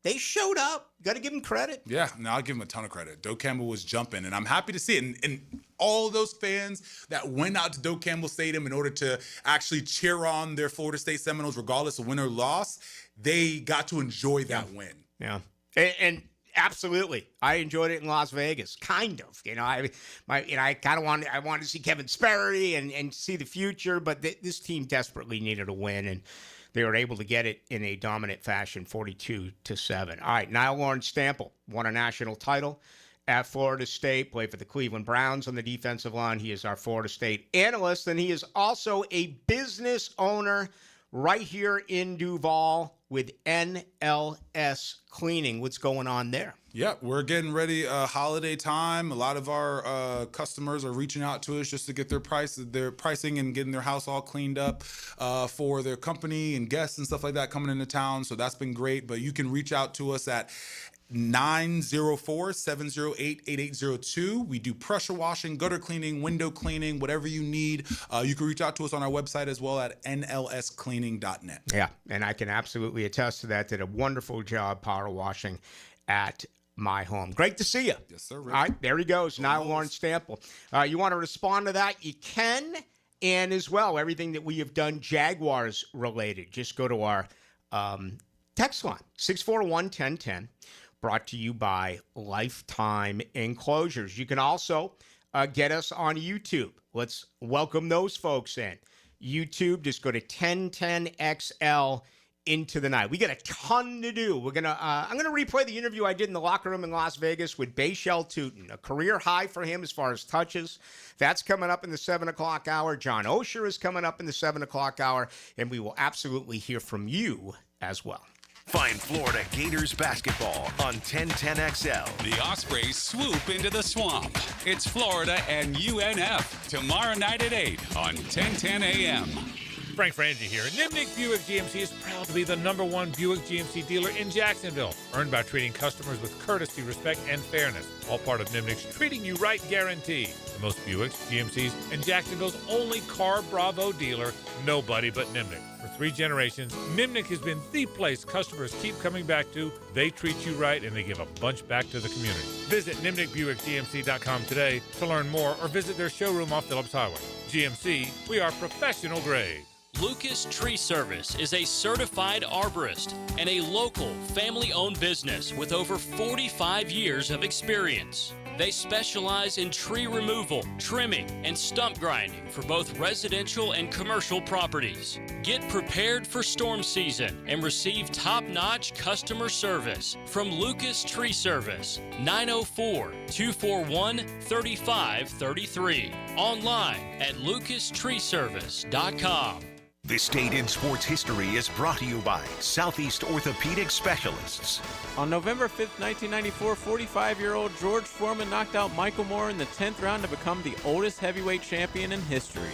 They showed up. Got to give them credit. Yeah, no, I'll give them a ton of credit. Doak Campbell was jumping, and I'm happy to see it. And all those fans that went out to Doak Campbell Stadium in order to actually cheer on their Florida State Seminoles, regardless of win or loss, they got to enjoy that win. Yeah. And absolutely, I enjoyed it in Las Vegas, kind of. I wanted to see Kevin Sperry and see the future, but this team desperately needed a win, and they were able to get it in a dominant fashion, 42-7. All right, Niall Lawrence Stample won a national title at Florida State, played for the Cleveland Browns on the defensive line. He is our Florida State analyst, and he is also a business owner right here in Duval with NLS Cleaning. What's going on there? Yeah, we're getting ready, holiday time. A lot of our customers are reaching out to us just to get their pricing and getting their house all cleaned up for their company and guests and stuff like that coming into town. So that's been great. But you can reach out to us at 904-708-8802. We do pressure washing, gutter cleaning, window cleaning, whatever you need. You can reach out to us on our website as well at nlscleaning.net. Yeah, and I can absolutely attest to that. Did a wonderful job power washing at my home. Great to see you. Yes, sir, Rick. All right, there he goes. Niall Lawrence Stample. You want to respond to that? You can. And as well, everything that we have done Jaguars related, just go to our text line, 641-1010. Brought to you by Lifetime Enclosures. You can also get us on YouTube. Let's welcome those folks in. YouTube, just go to 1010XL into the night. We got a ton to do. I'm gonna replay the interview I did in the locker room in Las Vegas with Bayshell Tootin, a career high for him as far as touches. That's coming up in the 7 o'clock hour. John Osher is coming up in the 7 o'clock hour, and we will absolutely hear from you as well. Find Florida Gators basketball on 1010XL. The Ospreys swoop into the swamp. It's Florida and UNF tomorrow night at 8 on 1010 AM. Frank Frangie here. Nimnick Buick GMC is proud to be the #1 Buick GMC dealer in Jacksonville, earned by treating customers with courtesy, respect, and fairness. All part of Nimnick's Treating You Right guarantee. The most Buicks, GMCs, and Jacksonville's only Car Bravo dealer, nobody but Nimnick. For 3 generations, Nimnick has been the place customers keep coming back to. They treat you right, and they give a bunch back to the community. Visit NimnickBuickGMC.com today to learn more, or visit their showroom off Phillips Highway. GMC, we are professional grade. Lucas Tree Service is a certified arborist and a local family-owned business with over 45 years of experience. They specialize in tree removal, trimming, and stump grinding for both residential and commercial properties. Get prepared for storm season and receive top-notch customer service from Lucas Tree Service, 904-241-3533. Online at lucastreeservice.com. This Date in Sports History is brought to you by Southeast Orthopedic Specialists. On November 5th, 1994, 45-year-old George Foreman knocked out Michael Moore in the 10th round to become the oldest heavyweight champion in history.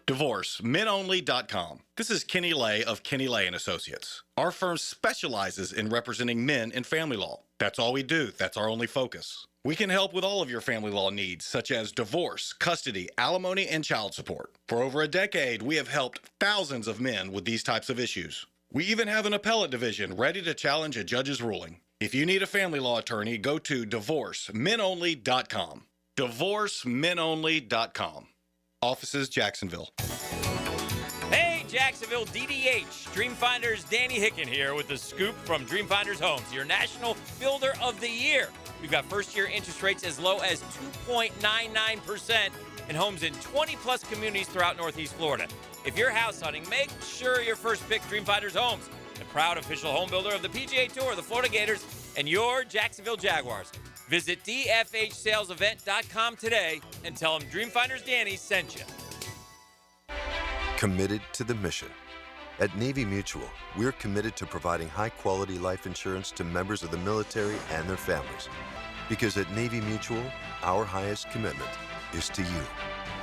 DivorceMenOnly.com. This is Kenny Lay of Kenny Lay & Associates. Our firm specializes in representing men in family law. That's all we do. That's our only focus. We can help with all of your family law needs, such as divorce, custody, alimony, and child support. For over a decade, we have helped thousands of men with these types of issues. We even have an appellate division ready to challenge a judge's ruling. If you need a family law attorney, go to DivorceMenOnly.com. DivorceMenOnly.com. Offices, Jacksonville. Hey, Jacksonville DDH. Dreamfinders Danny Hicken here with the scoop from Dreamfinders Homes, your National Builder of the Year. We've got first-year interest rates as low as 2.99%. and homes in 20-plus communities throughout Northeast Florida. If you're house hunting, make sure your first pick Dreamfinders Homes, the proud official home builder of the PGA Tour, the Florida Gators, and your Jacksonville Jaguars. Visit dfhsalesevent.com today and tell them Dreamfinders Danny sent you. Committed to the mission. At Navy Mutual, we're committed to providing high-quality life insurance to members of the military and their families. Because at Navy Mutual, our highest commitment is to you.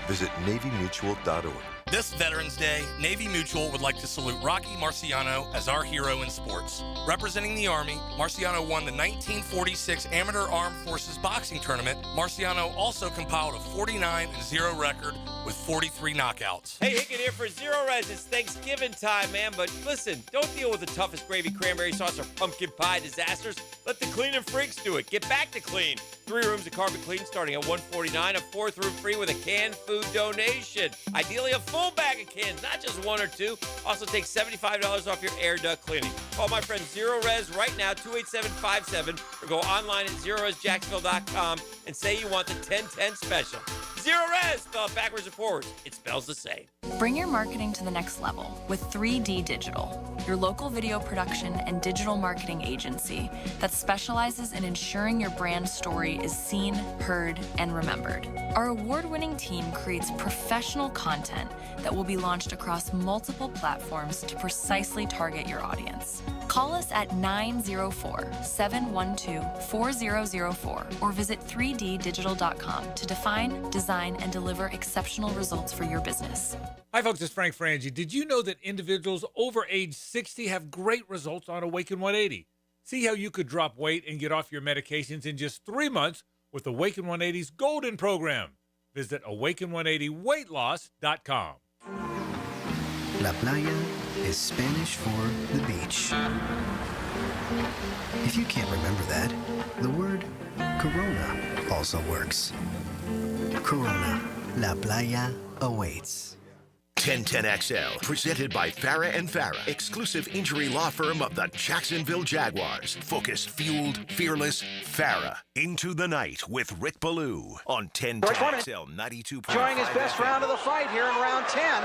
Visit NavyMutual.org. This Veterans Day, Navy Mutual would like to salute Rocky Marciano as our hero in sports. Representing the Army, Marciano won the 1946 Amateur Armed Forces Boxing Tournament. Marciano also compiled a 49-0 record with 43 knockouts. Hey, Hicken here for Zero Res. It's Thanksgiving time, man. But listen, don't deal with the toughest gravy, cranberry sauce, or pumpkin pie disasters. Let the cleaning freaks do it. Get back to clean. 3 rooms of carpet clean starting at $149. A 4th room free with a canned food donation. Ideally, a full bag of cans, not just 1 or 2. Also take $75 off your air duct cleaning. Call my friend Zero Res right now, 28757, or go online at ZeroResJacksonville.com and say you want the 1010 special. Zero Res, spelled backwards and forwards. It spells the same. Bring your marketing to the next level with 3D Digital, your local video production and digital marketing agency that specializes in ensuring your brand story is seen, heard, and remembered. Our award-winning team creates professional content that will be launched across multiple platforms to precisely target your audience. Call us at 904-712-4004 or visit 3ddigital.com to define, design, and deliver exceptional results for your business. Hi, folks. It's Frank Frangie. Did you know that individuals over age 60 have great results on Awaken 180? See how you could drop weight and get off your medications in just 3 months with Awaken 180's Golden Program. Visit awaken180weightloss.com. La playa is Spanish for the beach. If you can't remember that, the word Corona also works. Corona, La Playa awaits. 1010XL, presented by Farah & Farah, exclusive injury law firm of the Jacksonville Jaguars. Focused, fueled, fearless, Farah. Into the Night with Rick Ballou on 1010XL 92.5. Enjoying his best round of the fight here in round 10.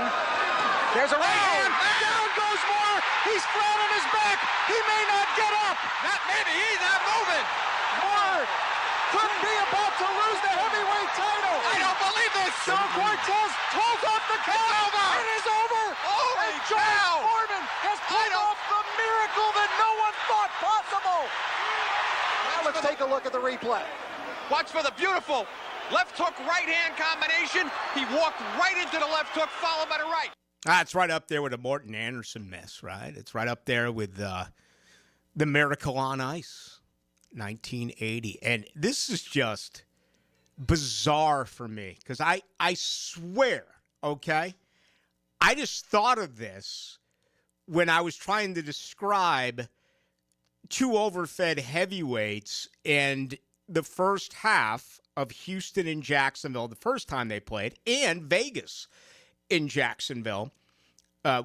There's a right hand. Down goes Moore. He's flat on his back. He may not get up. Not maybe. He's not moving. Moore could be about to lose the heavyweight title. I don't believe this. So Cortez pulls off the count. It is over. And George Foreman has pulled off the miracle that no one thought possible. Now let's take a look at the replay. Watch for the beautiful left hook right hand combination. He walked right into the left hook, followed by the right. It's right up there with the Morton Anderson miss, right? It's right up there with the Miracle on Ice, 1980. And this is just bizarre for me because I swear, okay, I just thought of this when I was trying to describe 2 overfed heavyweights and the first half of Houston and Jacksonville, the first time they played, and Vegas in Jacksonville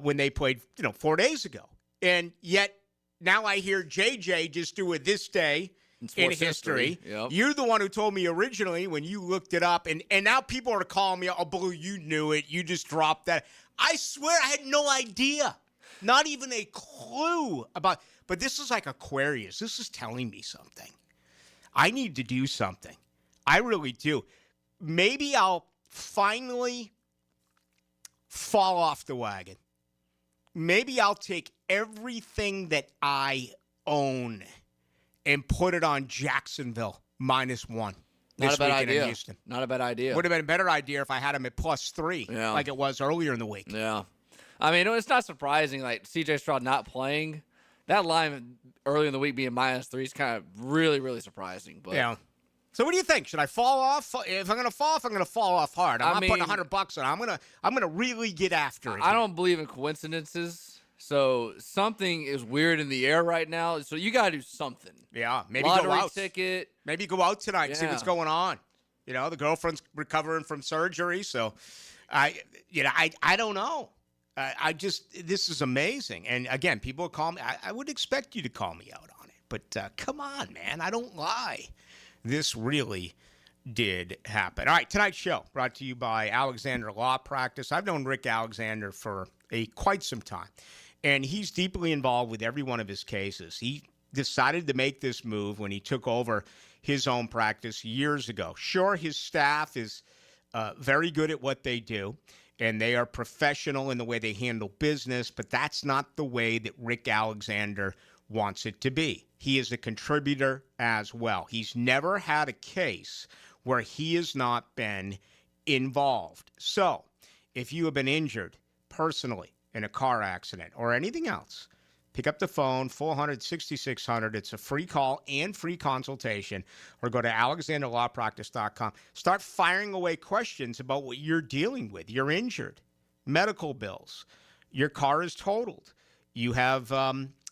when they played, 4 days ago. And yet now I hear JJ just do it this day in history. Yep. You're the one who told me originally when you looked it up, and now people are calling me, oh, Blue, you knew it. You just dropped that. I swear I had no idea. Not even a clue about, but this is like Aquarius. This is telling me something. I need to do something. I really do. Maybe I'll finally fall off the wagon. Maybe I'll take everything that I own and put it on Jacksonville -1. Not a bad idea. In Houston. Not a bad idea. Would have been a better idea if I had him at +3, like it was earlier in the week. Yeah. I mean, it's not surprising, like C.J. Stroud not playing. That line early in the week being -3 is kind of really, really surprising. But yeah. So what do you think? Should I fall off? If I'm going to fall off, I'm going to fall off hard. I'm not putting $100 on. I'm going to really get after it. I don't believe in coincidences. So something is weird in the air right now. So you got to do something. Yeah, maybe Lottery go out. Ticket. Maybe go out tonight and see Yeah. what's going on. The girlfriend's recovering from surgery, so I don't know. This is amazing. And again, people call me. I would expect you to call me out on it, but come on, man, I don't lie. This really did happen. All right, tonight's show brought to you by Alexander Law Practice. I've known Rick Alexander for quite some time, and he's deeply involved with every one of his cases. He decided to make this move when he took over his own practice years ago. Sure, his staff is very good at what they do, and they are professional in the way they handle business, but that's not the way that Rick Alexander wants it to be. He is a contributor as well. He's never had a case where he has not been involved. So, if you have been injured personally in a car accident or anything else, pick up the phone, 400-6600. It's a free call and free consultation. Or go to alexanderlawpractice.com. Start firing away questions about what you're dealing with. You're injured, medical bills, your car is totaled, you have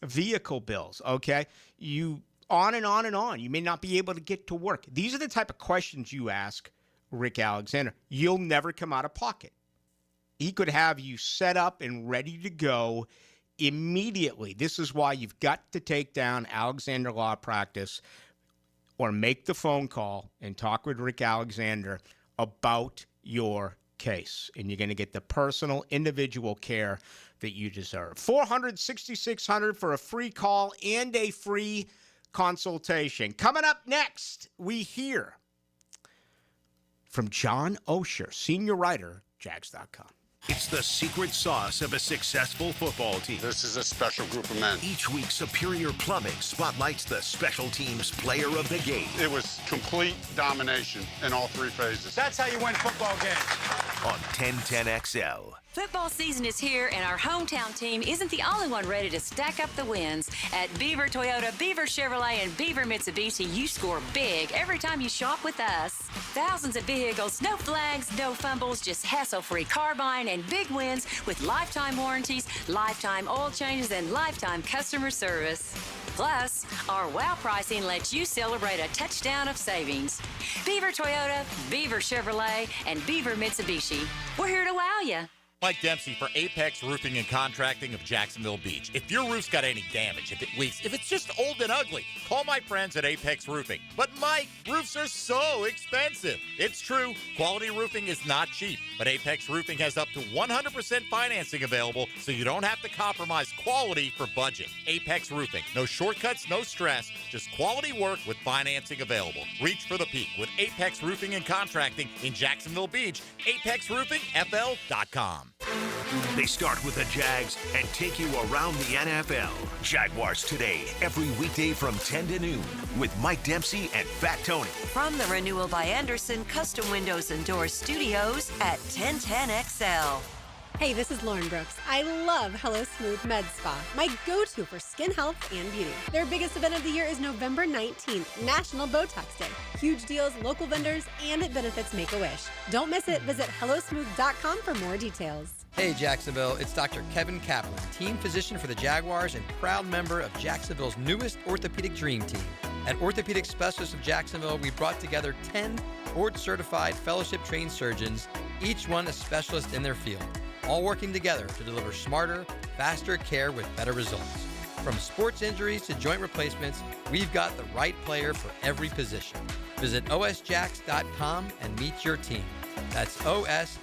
vehicle bills, okay? You on and on and on. You may not be able to get to work. These are the type of questions you ask Rick Alexander. You'll never come out of pocket. He could have you set up and ready to go immediately. This is why you've got to take down Alexander Law Practice or make the phone call and talk with Rick Alexander about your case. And you're going to get the personal, individual care that you deserve. 400-6600 for a free call and a free consultation. Coming up next, we hear from John Osher, senior writer, Jags.com. It's the secret sauce of a successful football team. This is a special group of men. Each week, Superior Plumbing spotlights the special teams player of the game. It was complete domination in all three phases. That's how you win football games. On 1010XL. Football season is here, and our hometown team isn't the only one ready to stack up the wins. At Beaver Toyota, Beaver Chevrolet, and Beaver Mitsubishi, you score big every time you shop with us. Thousands of vehicles, no flags, no fumbles, just hassle-free car buying and big wins with lifetime warranties, lifetime oil changes, and lifetime customer service. Plus, our wow pricing lets you celebrate a touchdown of savings. Beaver Toyota, Beaver Chevrolet, and Beaver Mitsubishi. We're here to wow you. Mike Dempsey for Apex Roofing and Contracting of Jacksonville Beach. If your roof's got any damage, if it leaks, if it's just old and ugly, call my friends at Apex Roofing. But Mike, roofs are so expensive. It's true, quality roofing is not cheap, but Apex Roofing has up to 100% financing available, so you don't have to compromise quality for budget. Apex Roofing, no shortcuts, no stress, just quality work with financing available. Reach for the peak with Apex Roofing and Contracting in Jacksonville Beach. ApexRoofingFL.com. They start with the Jags and take you around the NFL. Jaguars Today, every weekday from 10 to noon with Mike Dempsey and Fat Tony. From the Renewal by Anderson Custom Windows and Doors Studios at 1010XL. Hey, this is Lauren Brooks. I love Hello Smooth Med Spa, my go-to for skin health and beauty. Their biggest event of the year is November 19th, National Botox Day. Huge deals, local vendors, and it benefits Make-A-Wish. Don't miss it. Visit hellosmooth.com for more details. Hey Jacksonville, it's Dr. Kevin Kaplan, team physician for the Jaguars and proud member of Jacksonville's newest orthopedic dream team. At Orthopedic Specialists of Jacksonville, we brought together 10 board-certified, fellowship-trained surgeons, each one a specialist in their field, all working together to deliver smarter, faster care with better results. From sports injuries to joint replacements, we've got the right player for every position. Visit osjax.com and meet your team. That's osjax.com.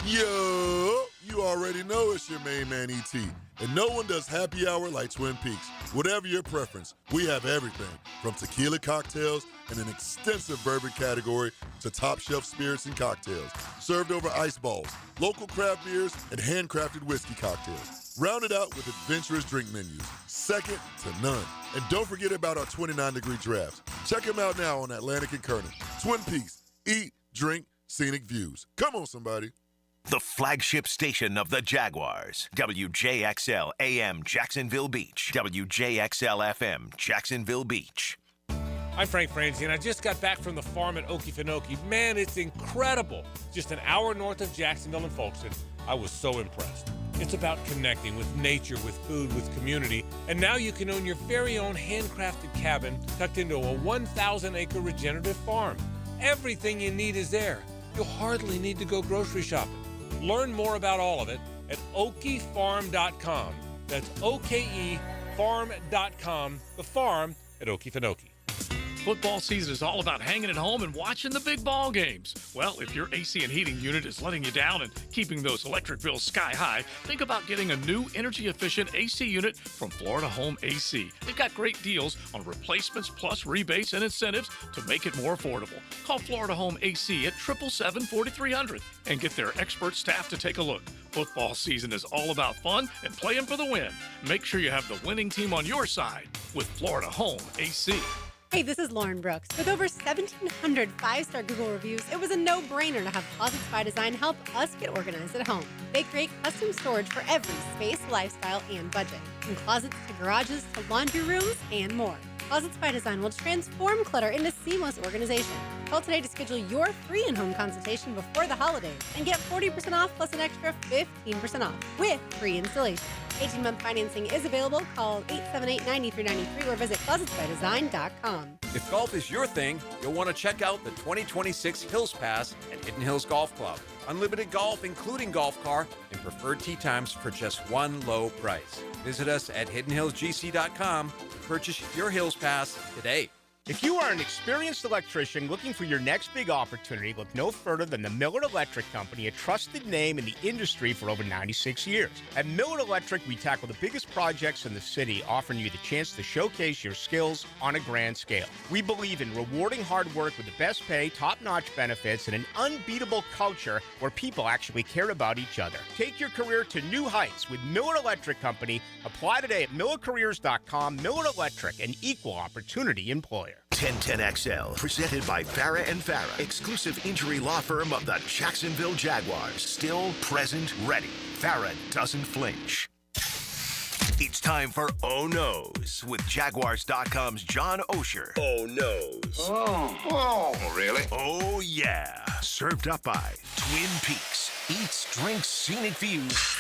Yo, you already know it's your main man ET. And no one does happy hour like Twin Peaks. Whatever your preference, we have everything from tequila cocktails and an extensive bourbon category to top shelf spirits and cocktails, served over ice balls, local craft beers, and handcrafted whiskey cocktails. Rounded out with adventurous drink menus, second to none. And don't forget about our 29-degree drafts. Check them out now on Atlantic and Kernan. Twin Peaks, eat, drink, scenic views. Come on, somebody. The flagship station of the Jaguars. WJXL AM Jacksonville Beach. WJXL FM Jacksonville Beach. I'm Frank Franzi, and I just got back from the farm at Okefenokee. Man, it's incredible. Just an hour north of Jacksonville and Folkestone. I was so impressed. It's about connecting with nature, with food, with community. And now you can own your very own handcrafted cabin tucked into a 1,000-acre regenerative farm. Everything you need is there. You'll hardly need to go grocery shopping. Learn more about all of it at okefarm.com. That's OKE farm.com, the farm at Okefenokee. Football season is all about hanging at home and watching the big ball games. Well, if your AC and heating unit is letting you down and keeping those electric bills sky high, think about getting a new energy-efficient AC unit from Florida Home AC. They've got great deals on replacements plus rebates and incentives to make it more affordable. Call Florida Home AC at 777-4300 and get their expert staff to take a look. Football season is all about fun and playing for the win. Make sure you have the winning team on your side with Florida Home AC. Hey, this is Lauren Brooks. With over 1,700 five-star Google reviews, it was a no-brainer to have Closets by Design help us get organized at home. They create custom storage for every space, lifestyle, and budget. From closets to garages to laundry rooms and more. Closets by Design will transform clutter into seamless organization. Call today to schedule your free in-home consultation before the holidays and get 40% off plus an extra 15% off with free installation. 18-month financing is available. Call 878-9393 or visit closetsbydesign.com. If golf is your thing, you'll want to check out the 2026 Hills Pass at Hidden Hills Golf Club. Unlimited golf, including golf car, and preferred tee times for just one low price. Visit us at hiddenhillsgc.com to purchase your Hills Pass today. If you are an experienced electrician looking for your next big opportunity, look no further than the Miller Electric Company, a trusted name in the industry for over 96 years. At Miller Electric, we tackle the biggest projects in the city, offering you the chance to showcase your skills on a grand scale. We believe in rewarding hard work with the best pay, top-notch benefits, and an unbeatable culture where people actually care about each other. Take your career to new heights with Miller Electric Company. Apply today at millercareers.com. Miller Electric, an equal opportunity employer. 1010XL, presented by Farah and Farah, exclusive injury law firm of the Jacksonville Jaguars. Still, present, ready. Farah doesn't flinch. It's time for Oh No's with Jaguars.com's John Osher. Oh No's. Oh, really? Oh, yeah. Served up by Twin Peaks. Eats, drinks, scenic views.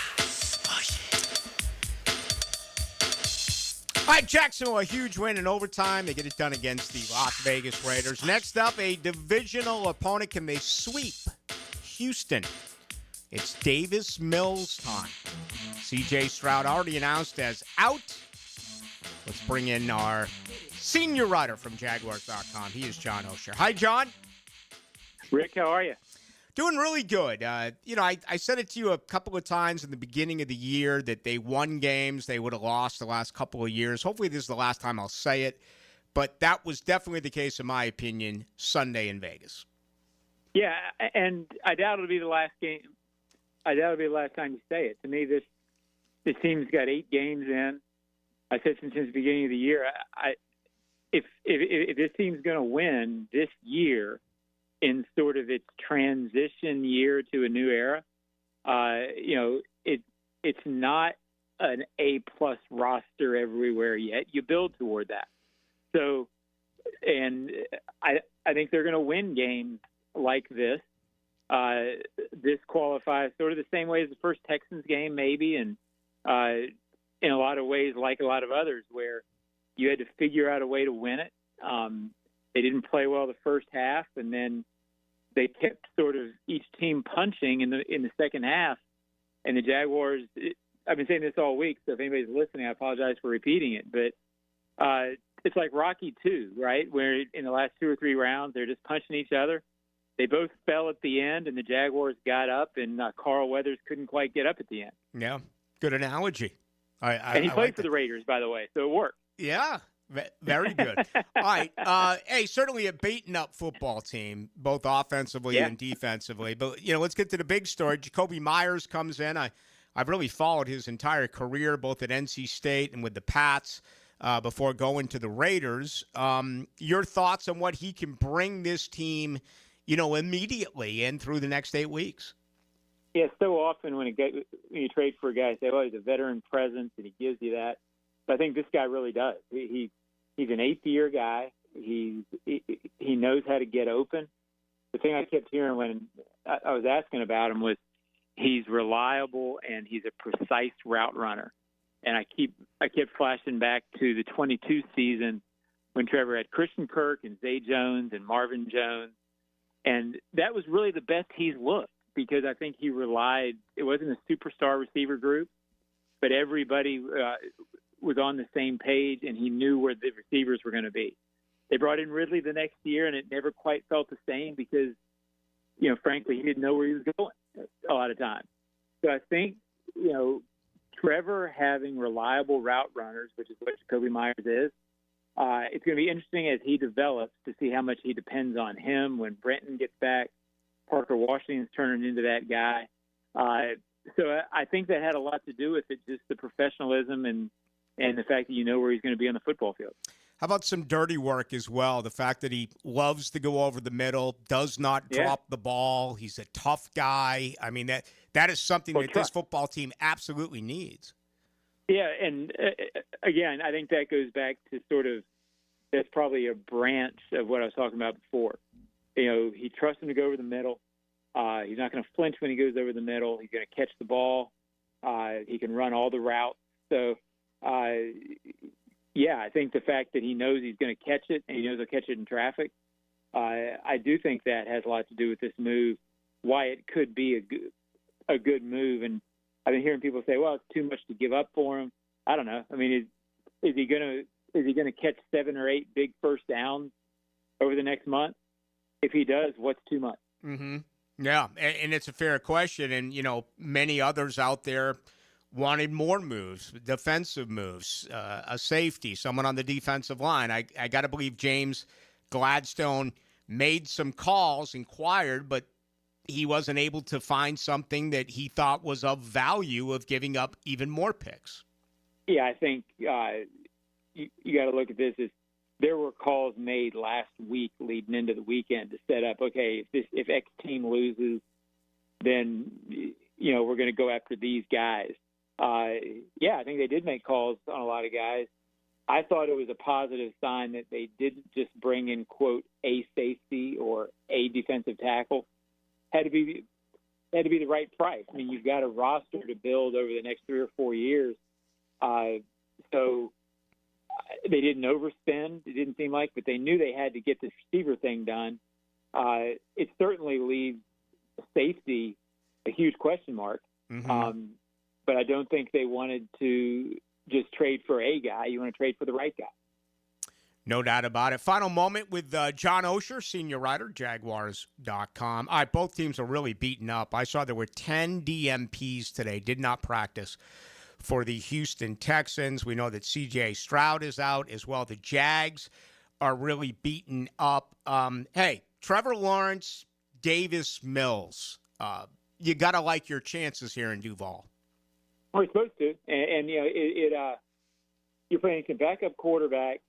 All right, Jacksonville, a huge win in overtime. They get it done against the Las Vegas Raiders. Next up, a divisional opponent. Can they sweep Houston? It's Davis Mills time. C.J. Stroud already announced as out. Let's bring in our senior writer from Jaguars.com. He is John Osher. Hi, John. Rick, how are you? Doing really good. I said it to you a couple of times in the beginning of the year that they won games they would have lost the last couple of years. Hopefully this is the last time I'll say it. But that was definitely the case, in my opinion, Sunday in Vegas. Yeah, and I doubt it'll be the last game. I doubt it'll be the last time you say it. To me, this team's got 8 games in. I said since the beginning of the year, if this team's going to win this year in sort of its transition year to a new era, it's not an A-plus roster everywhere yet. You build toward that. So, and I think they're going to win games like this. This qualifies sort of the same way as the first Texans game, maybe, and in a lot of ways, like a lot of others, where you had to figure out a way to win it. They didn't play well the first half, and then they kept sort of each team punching in the second half. And the Jaguars, I've been saying this all week, so if anybody's listening, I apologize for repeating it, but it's like Rocky II, right, where in the last 2 or 3 rounds they're just punching each other. They both fell at the end, and the Jaguars got up, and Carl Weathers couldn't quite get up at the end. Yeah, good analogy. And he played for the Raiders, by the way, so it worked. Yeah, very good. All right. Hey, certainly a beaten-up football team, both offensively and defensively. But, let's get to the big story. Jacoby Myers comes in. I've really followed his entire career, both at NC State and with the Pats, before going to the Raiders. Your thoughts on what he can bring this team, immediately and through the next 8 weeks? Yeah, so often when you trade for a guy, say, "Oh, he's a veteran presence," and he gives you that. But I think this guy really does. He's an 8th-year guy. He knows how to get open. The thing I kept hearing when I was asking about him was he's reliable and he's a precise route runner. And I kept flashing back to the 22 season when Trevor had Christian Kirk and Zay Jones and Marvin Jones. And that was really the best he's looked, because I think he relied – it wasn't a superstar receiver group, but everybody was on the same page, and he knew where the receivers were going to be. They brought in Ridley the next year, and it never quite felt the same because, frankly, he didn't know where he was going a lot of times. So I think, Trevor having reliable route runners, which is what Jacoby Myers is, it's going to be interesting as he develops to see how much he depends on him when Brenton gets back. Parker Washington's turning into that guy. So I think that had a lot to do with it, just the professionalism and the fact that you know where he's going to be on the football field. How about some dirty work as well? The fact that he loves to go over the middle, does not drop the ball. He's a tough guy. I mean, that is something that this football team absolutely needs. Yeah, and again, I think that goes back to sort of that's probably a branch of what I was talking about before. He trusts him to go over the middle. He's not going to flinch when he goes over the middle. He's going to catch the ball. He can run all the routes. So, I think the fact that he knows he's going to catch it and he knows he'll catch it in traffic, I do think that has a lot to do with this move, why it could be a good move. And I've been hearing people say, well, it's too much to give up for him. I don't know. I mean, is he going to catch 7 or 8 big first downs over the next month? If he does, what's too much? Mm-hmm. Yeah, and it's a fair question. And, many others out there wanted more moves, defensive moves, a safety, someone on the defensive line. I got to believe James Gladstone made some calls, inquired, but he wasn't able to find something that he thought was of value of giving up even more picks. Yeah, I think you got to look at this as there were calls made last week leading into the weekend to set up, okay, if X team loses, then, we're going to go after these guys. I think they did make calls on a lot of guys. I thought it was a positive sign that they didn't just bring in, quote, a safety or a defensive tackle. Had to be the right price. I mean, you've got a roster to build over the next 3 or 4 years. So they didn't overspend, it didn't seem like, but they knew they had to get this receiver thing done. It certainly leaves safety a huge question mark. Mm-hmm. But I don't think they wanted to just trade for a guy. You want to trade for the right guy. No doubt about it. Final moment with John Osher, senior writer, Jaguars.com. All right, both teams are really beaten up. I saw there were 10 DMPs today, did not practice for the Houston Texans. We know that C.J. Stroud is out as well. The Jags are really beaten up. Hey, Trevor Lawrence, Davis Mills. You got to like your chances here in Duval. Well, you're supposed to. And you're playing some backup quarterback.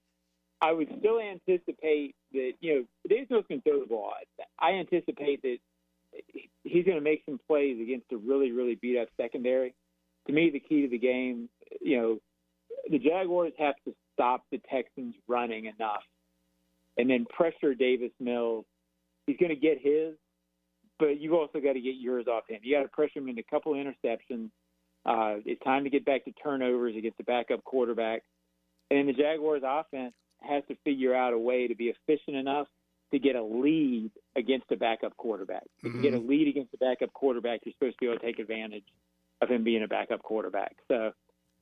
I would still anticipate that, Davis Mills can throw the ball. I anticipate that he's going to make some plays against a really, really beat-up secondary. To me, the key to the game, the Jaguars have to stop the Texans running enough and then pressure Davis Mills. He's going to get his, but you've also got to get yours off him. You got to pressure him into a couple of interceptions. It's time to get back to turnovers against the backup quarterback. And the Jaguars' offense has to figure out a way to be efficient enough to get a lead against a backup quarterback. Mm-hmm. If you get a lead against a backup quarterback, you're supposed to be able to take advantage of him being a backup quarterback. So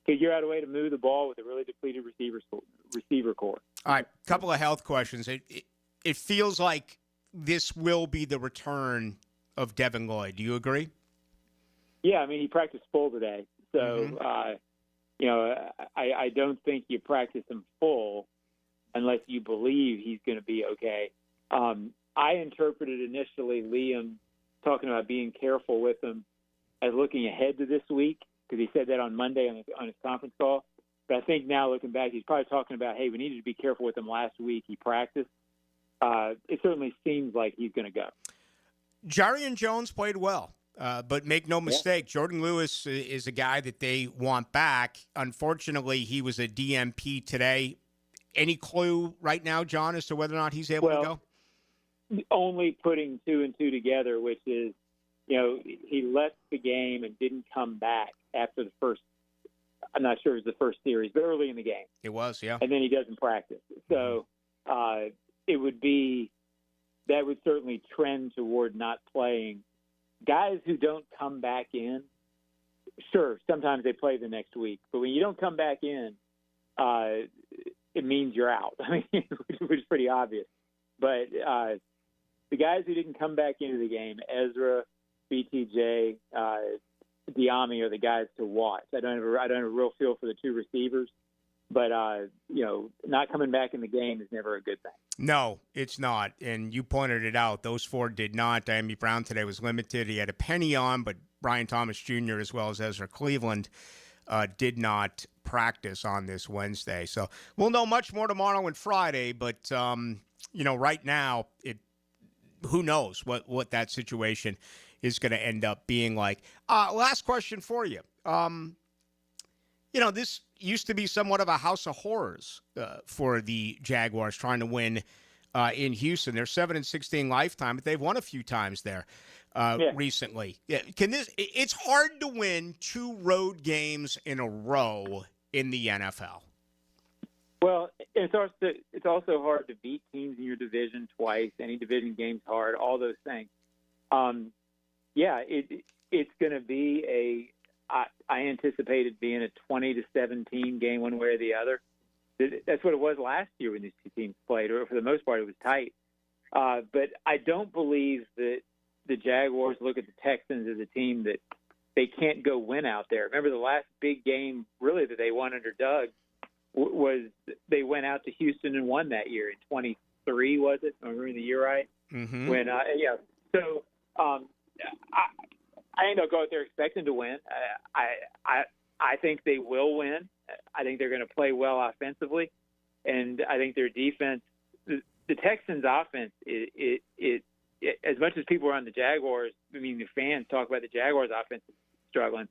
figure out a way to move the ball with a really depleted receiver core. All right, couple of health questions. It feels like this will be the return of Devin Lloyd. Do you agree? Yeah, I mean, he practiced full today. So, I don't think you practice him full unless you believe he's going to be okay. I interpreted initially Liam talking about being careful with him as looking ahead to this week, because he said that on Monday on his conference call. But I think now looking back, he's probably talking about, hey, we needed to be careful with him last week. He practiced. It certainly seems like he's going to go. Jarian Jones played well. But make no mistake, Jordan Lewis is a guy that they want back. Unfortunately, he was a DMP today. Any clue right now, John, as to whether or not he's able to go? Only putting 2 and 2 together, which is, he left the game and didn't come back after the first, I'm not sure it was the first series, but early in the game. It was, yeah. And then he doesn't practice. So it would be, that would certainly trend toward not playing. Guys who don't come back in, sure, sometimes they play the next week. But when you don't come back in, it means you're out. I mean, which is pretty obvious. But the guys who didn't come back into the game, Ezra, BTJ, Diami, are the guys to watch. I don't have a real feel for the two receivers, but not coming back in the game is never a good thing. No, it's not. And you pointed it out. Those four did not. Diami Brown today was limited. He had a penny on, but Brian Thomas Jr. as well as Ezra Cleveland did not practice on this Wednesday. So we'll know much more tomorrow and Friday. But, right now, who knows what that situation is going to end up being like. Last question for you. This used to be somewhat of a house of horrors for the Jaguars trying to win in Houston. They're 7-16 lifetime, but they've won a few times there recently. Yeah. It's hard to win 2 road games in a row in the NFL. Well, it's also hard to beat teams in your division twice. Any division game's hard. All those things. It's going to be I anticipated being a 20-17 game one way or the other. That's what it was last year when these two teams played. Or for the most part, it was tight. But I don't believe that the Jaguars look at the Texans as a team that they can't go win out there. Remember the last big game really that they won under Doug was they went out to Houston and won that year in 23, was it? Am I remembering the year right? Mm-hmm. When So I think they'll go out there expecting to win. I think they will win. I think they're going to play well offensively, and I think their defense. The Texans' offense, it as much as people are on the Jaguars, I mean the fans talk about the Jaguars' offense struggling.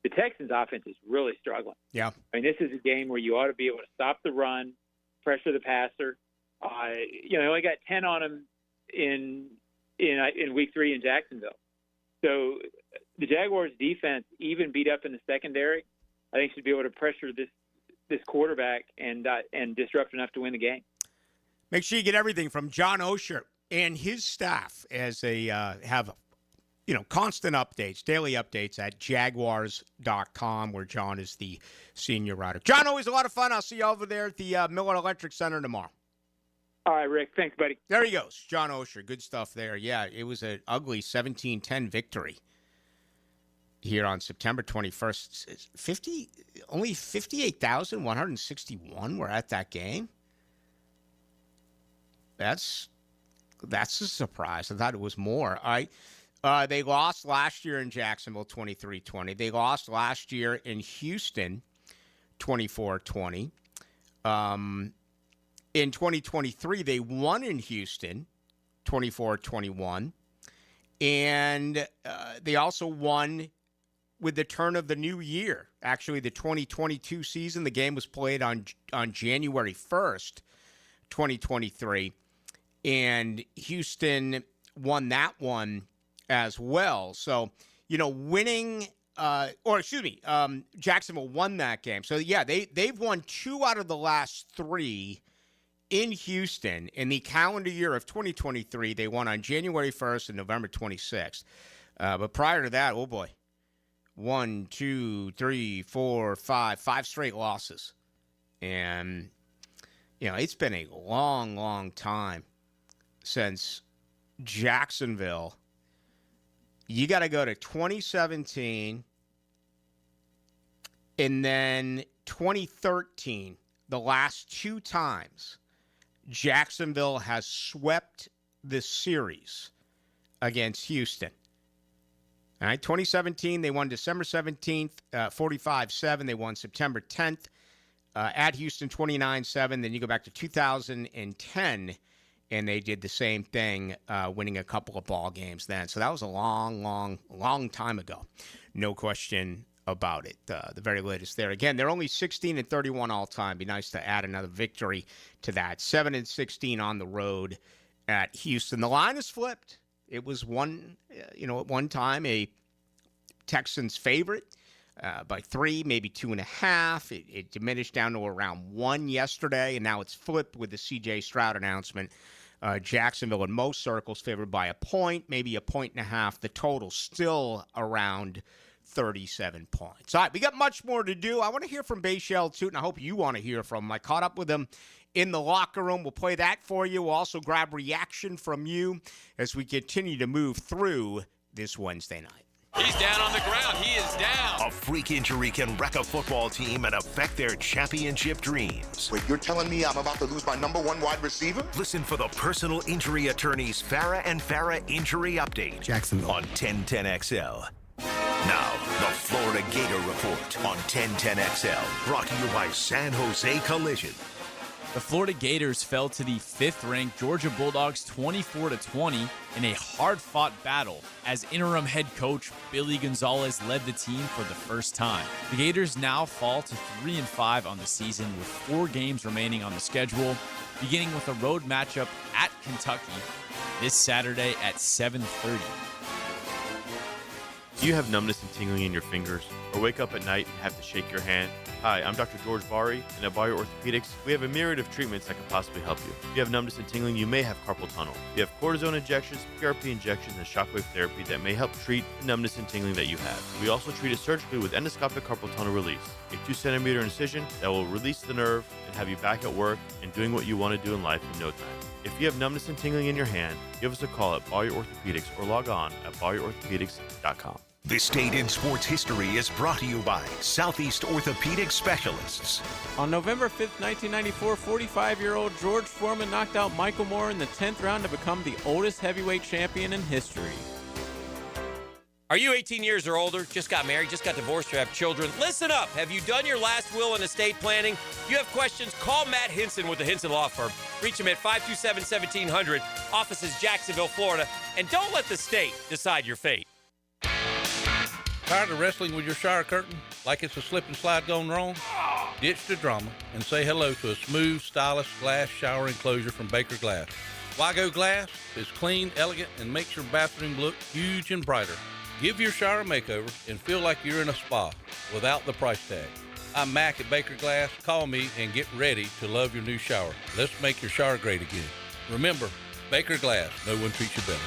The Texans' offense is really struggling. Yeah. I mean, this is a game where you ought to be able to stop the run, pressure the passer. They only got 10 on them in week 3 in Jacksonville. So the Jaguars' defense, even beat up in the secondary, I think should be able to pressure this quarterback and disrupt enough to win the game. Make sure you get everything from John Osher and his staff as they have constant updates, daily updates at Jaguars.com, where John is the senior writer. John, always a lot of fun. I'll see you over there at the Miller Electric Center tomorrow. All right, Rick. Thanks, buddy. There he goes. John Osher. Good stuff there. Yeah, it was an ugly 17-10 victory here on September 21st. Only 58,161 were at that game. That's a surprise. I thought it was more. All right. They lost last year in Jacksonville 23-20. They lost last year in Houston 24-20. In 2023, they won in Houston 24-21. And they also won with the turn of the new year. Actually, the 2022 season, the game was played on January 1st, 2023. And Houston won that one as well. So, Jacksonville won that game. So, yeah, they've won 2 out of the last 3 in Houston. In the calendar year of 2023, they won on January 1st and November 26th. But prior to that, oh boy, 1, 2, 3, 4, 5 straight losses. And, it's been a long, long time since Jacksonville. You got to go to 2017 and then 2013, the last 2 times Jacksonville has swept the series against Houston. All right, 2017, they won December 17th, 45-7. They won September 10th at Houston, 29-7. Then you go back to 2010, and they did the same thing, winning a couple of ball games then. So that was a long, long, long time ago. No question about it. The very latest there. Again, they're only 16-31 all time. Be nice to add another victory to that. 7-16 on the road at Houston. The line is flipped. It was at one time a Texans favorite by 3, maybe 2.5. It diminished down to around 1 yesterday, and now it's flipped with the C.J. Stroud announcement. Jacksonville in most circles favored by a point, maybe a 1.5. The total still around 37 points. All right, we got much more to do. I want to hear from Bayshell Tootin. I hope you want to hear from him. I caught up with him in the locker room. We'll play that for you. We'll also grab reaction from you as we continue to move through this Wednesday night. He's down on the ground. He is down. A freak injury can wreck a football team and affect their championship dreams. Wait, you're telling me I'm about to lose my number one wide receiver? Listen for the personal injury attorneys Farah and Farah Injury Update. Jacksonville. On 1010XL. Now, the Florida Gator Report on 1010XL. Brought to you by San Jose Collision. The Florida Gators fell to the 5th-ranked Georgia Bulldogs 24-20 in a hard-fought battle as interim head coach Billy Gonzalez led the team for the first time. The Gators now fall to 3-5 on the season with 4 games remaining on the schedule, beginning with a road matchup at Kentucky this Saturday at 7:30. Do you have numbness and tingling in your fingers, or wake up at night and have to shake your hand? Hi, I'm Dr. George Bari, and at Bari Orthopedics, we have a myriad of treatments that can possibly help you. If you have numbness and tingling, you may have carpal tunnel. We have cortisone injections, PRP injections, and shockwave therapy that may help treat the numbness and tingling that you have. We also treat it surgically with endoscopic carpal tunnel release, a 2-centimeter incision that will release the nerve and have you back at work and doing what you want to do in life in no time. If you have numbness and tingling in your hand, give us a call at Bari Orthopedics or log on at bariorthopedics.com. This date in sports history is brought to you by Southeast Orthopedic Specialists. On November 5th, 1994, 45-year-old George Foreman knocked out Michael Moore in the 10th round to become the oldest heavyweight champion in history. Are you 18 years or older, just got married, just got divorced, or have children? Listen up. Have you done your last will and estate planning? If you have questions, call Matt Hinson with the Hinson Law Firm. Reach him at 527-1700, offices Jacksonville, Florida. And don't let the state decide your fate. Tired of wrestling with your shower curtain like it's a slip and slide gone wrong? Ditch the drama and say hello to a smooth, stylish glass shower enclosure from Baker Glass. Wago Glass is clean, elegant, and makes your bathroom look huge and brighter. Give your shower a makeover and feel like you're in a spa without the price tag. I'm Mac at Baker Glass. Call me and get ready to love your new shower. Let's make your shower great again. Remember, Baker Glass, no one treats you better.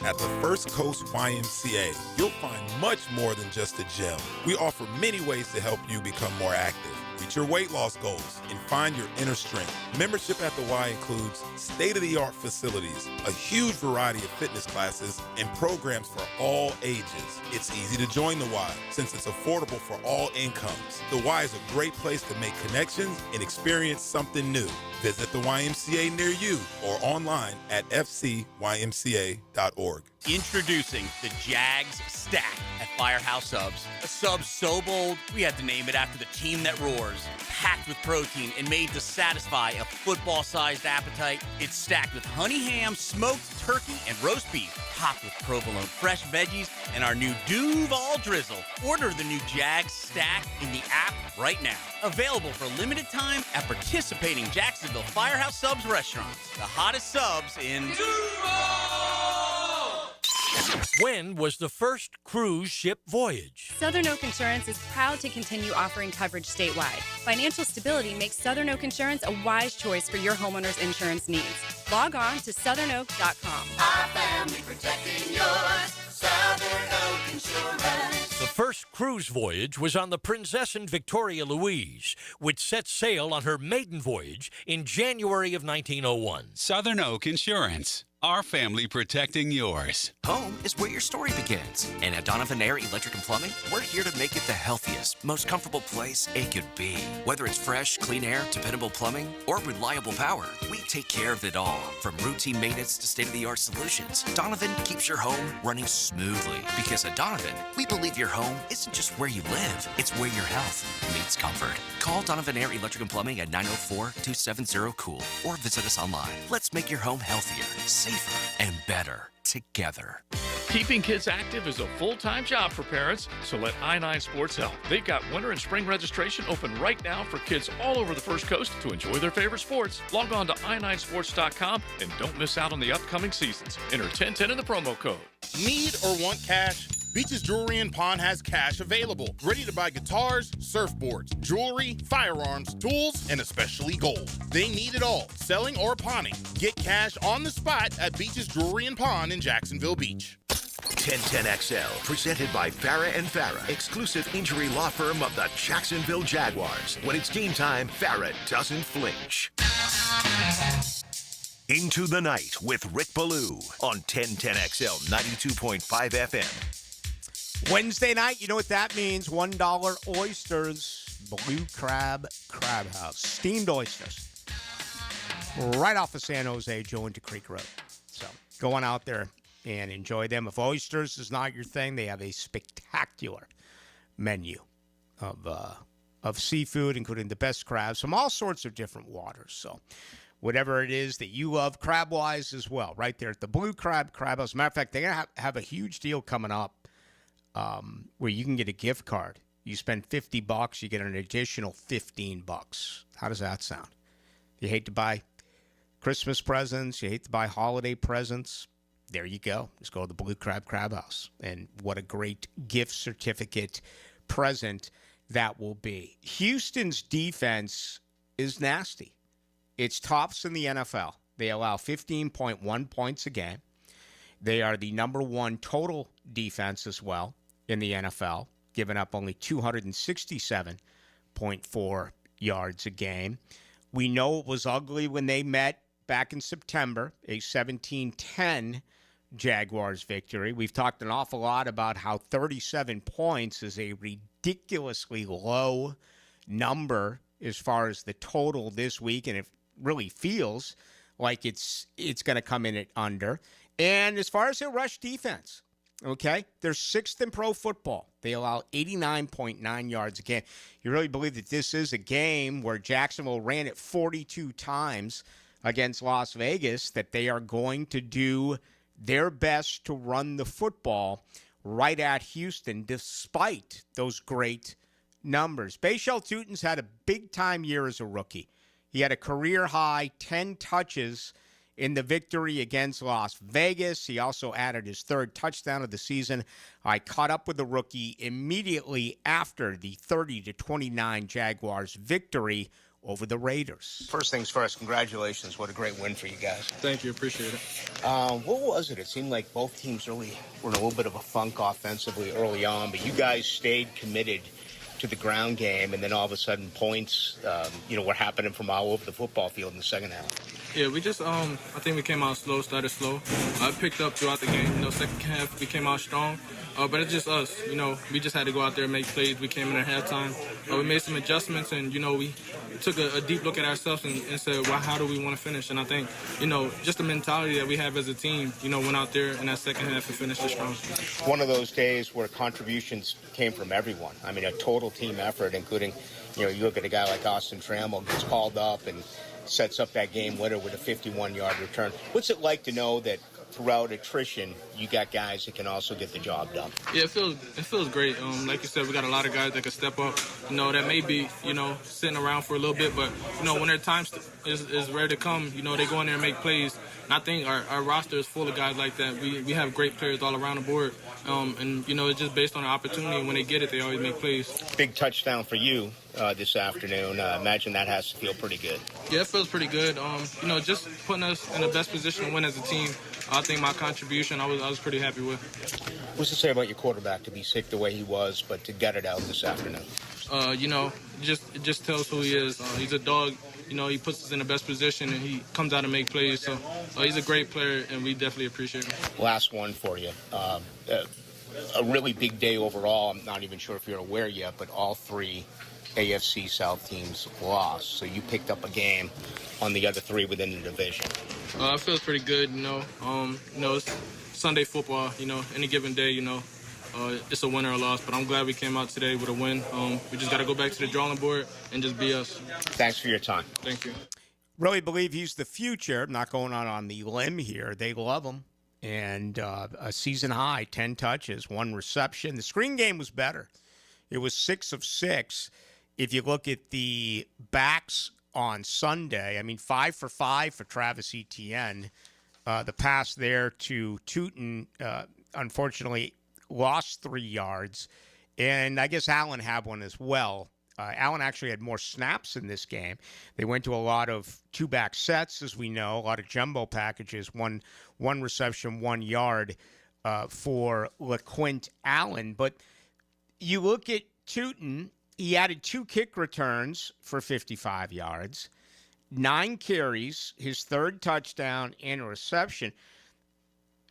At the First Coast YMCA, you'll find much more than just a gym. We offer many ways to help you become more active, reach your weight loss goals, and find your inner strength. Membership at the Y includes state-of-the-art facilities, a huge variety of fitness classes, and programs for all ages. It's easy to join the Y since it's affordable for all incomes. The Y is a great place to make connections and experience something new. Visit the YMCA near you or online at fcymca.org. Introducing the Jags Stack at Firehouse Subs. A sub so bold, we had to name it after the team that roars. Packed with protein and made to satisfy a football-sized appetite. It's stacked with honey ham, smoked turkey, and roast beef. Topped with provolone fresh veggies and our new Duval drizzle. Order the new Jags Stack in the app right now. Available for a limited time at participating Jacksonville Firehouse Subs restaurants. The hottest subs in When was the first cruise ship voyage? Southern Oak Insurance is proud to continue offering coverage statewide. Financial stability makes Southern Oak Insurance a wise choice for your homeowner's insurance needs. Log on to southernoak.com. Our family protecting yours. Southern Oak Insurance. The first cruise voyage was on the Princess and Victoria Louise, which set sail on her maiden voyage in January of 1901. Southern Oak Insurance. Our family protecting yours. Home is where your story begins. And at Donovan Air Electric and Plumbing, we're here to make it the healthiest, most comfortable place it could be. Whether it's fresh, clean air, dependable plumbing, or reliable power, we take care of it all. From routine maintenance to state-of-the-art solutions, Donovan keeps your home running smoothly. Because at Donovan, we believe your home isn't just where you live, it's where your health meets comfort. Call Donovan Air Electric and Plumbing at 904-270-COOL or visit us online. Let's make your home healthier, safer, and better together. Keeping kids active is a full-time job for parents, so let I-9 Sports help. They've got winter and spring registration open right now for kids all over the First Coast to enjoy their favorite sports. Log on to i9sports.com and don't miss out on the upcoming seasons. Enter 1010 in the promo code. Need or want cash? Beach's Jewelry and Pawn has cash available. Ready to buy guitars, surfboards, jewelry, firearms, tools, and especially gold. They need it all, selling or pawning. Get cash on the spot at Beach's Jewelry and Pawn in Jacksonville Beach. 1010XL, presented by Farah and Farah, exclusive injury law firm of the Jacksonville Jaguars. When it's game time, Farah doesn't flinch. Into the Night with Rick Ballou on 1010XL 92.5 FM. Wednesday night, you know what that means. $1 oysters, Blue Crab House. Steamed oysters. Right off of San Jose, Joe into Creek Road. So go on out there and enjoy them. If oysters is not your thing, they have a spectacular menu of seafood, including the best crabs from all sorts of different waters. So whatever it is that you love, crab-wise as well, right there at the Blue Crab House. As a matter of fact, they're going to have a huge deal coming up where you can get a gift card. You spend $50, you get an additional $15. How does that sound? You hate to buy Christmas presents, you hate to buy holiday presents, there you go. Just go to the Blue Crab House. And what a great gift certificate present that will be. Houston's defense is nasty. It's tops in the NFL. They allow 15.1 points a game. They are the number one total defense as well in the NFL, giving up only 267.4 yards a game. We know it was ugly when they met back in September, a 17-10 Jaguars victory. We've talked an awful lot about how 37 points is a ridiculously low number as far as the total this week, and it really feels like it's going to come in at under. And as far as their rush defense, okay, they're sixth in pro football. They allow 89.9 yards a game. You really believe that this is a game where Jacksonville ran it 42 times against Las Vegas, that they are going to do their best to run the football right at Houston, despite those great numbers. Bashal Tutin's had a big-time year as a rookie. He had a career-high 10 touches in the victory against Las Vegas. He also added his third touchdown of the season. I caught up with the rookie immediately after the 30-29 Jaguars victory over the Raiders. First things first, congratulations. What a great win for you guys. Thank you. Appreciate it. What was it? It seemed like both teams really were in a little bit of a funk offensively early on, but you guys stayed committed to the ground game, and then all of a sudden points, were happening from all over the football field in the second half. Yeah, we just, I think we came out slow, started slow. I picked up throughout the game. Second half we came out strong. But it's just us, we just had to go out there and make plays. We came in at halftime. We made some adjustments, and, we took a deep look at ourselves and said, well, how do we want to finish? And I think, just the mentality that we have as a team, went out there in that second half and finished it strong. One of those days where contributions came from everyone. I mean, a total team effort, including, you look at a guy like Austin Trammell gets called up and sets up that game winner with a 51-yard return. What's it like to know that throughout attrition, you got guys that can also get the job done? Yeah, it feels great. Like you said, we got a lot of guys that can step up. That may be, sitting around for a little bit, but, when their time is ready to come, they go in there and make plays. And I think our roster is full of guys like that. We have great players all around the board. And, it's just based on the opportunity. And when they get it, they always make plays. Big touchdown for you this afternoon. Imagine that has to feel pretty good. Yeah, it feels pretty good. Just putting us in the best position to win as a team. I think my contribution, I was pretty happy with. What's to say about your quarterback to be sick the way he was, but to get it out this afternoon? It just tells who he is. He's a dog. He puts us in the best position, and he comes out and make plays. So he's a great player, and we definitely appreciate him. Last one for you. A really big day overall. I'm not even sure if you're aware yet, but all three AFC South teams lost. So you picked up a game on the other three within the division. It feels pretty good, it's Sunday football, any given day, it's a win or a loss, but I'm glad we came out today with a win. We just got to go back to the drawing board and just be us. Thanks for your time. Thank you. Really believe he's the future. Not going on the limb here. They love him. And a season high, 10 touches, 1 reception. The screen game was better. It was 6 of 6. If you look at the backs on Sunday, 5 for 5 for Travis Etienne. The pass there to Tutin, unfortunately, lost 3 yards. And I guess Allen had one as well. Allen actually had more snaps in this game. They went to a lot of 2-back sets, as we know, a lot of jumbo packages, one reception, 1 yard. for LaQuint Allen. But you look at Tootin, he added 2 kick returns for 55 yards, 9 carries, his 3rd touchdown, and a reception.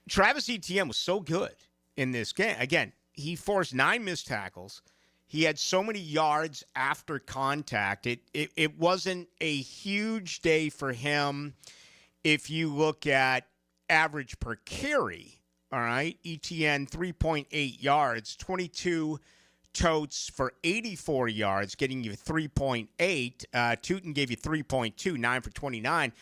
Travis Etienne was so good in this game. Again, he forced 9 missed tackles. He had so many yards after contact. It wasn't a huge day for him if you look at average per carry. All right, Etienne, 3.8 yards, 22 totes for 84 yards, getting you 3.8. Tootin gave you 3.2, 9 for 29.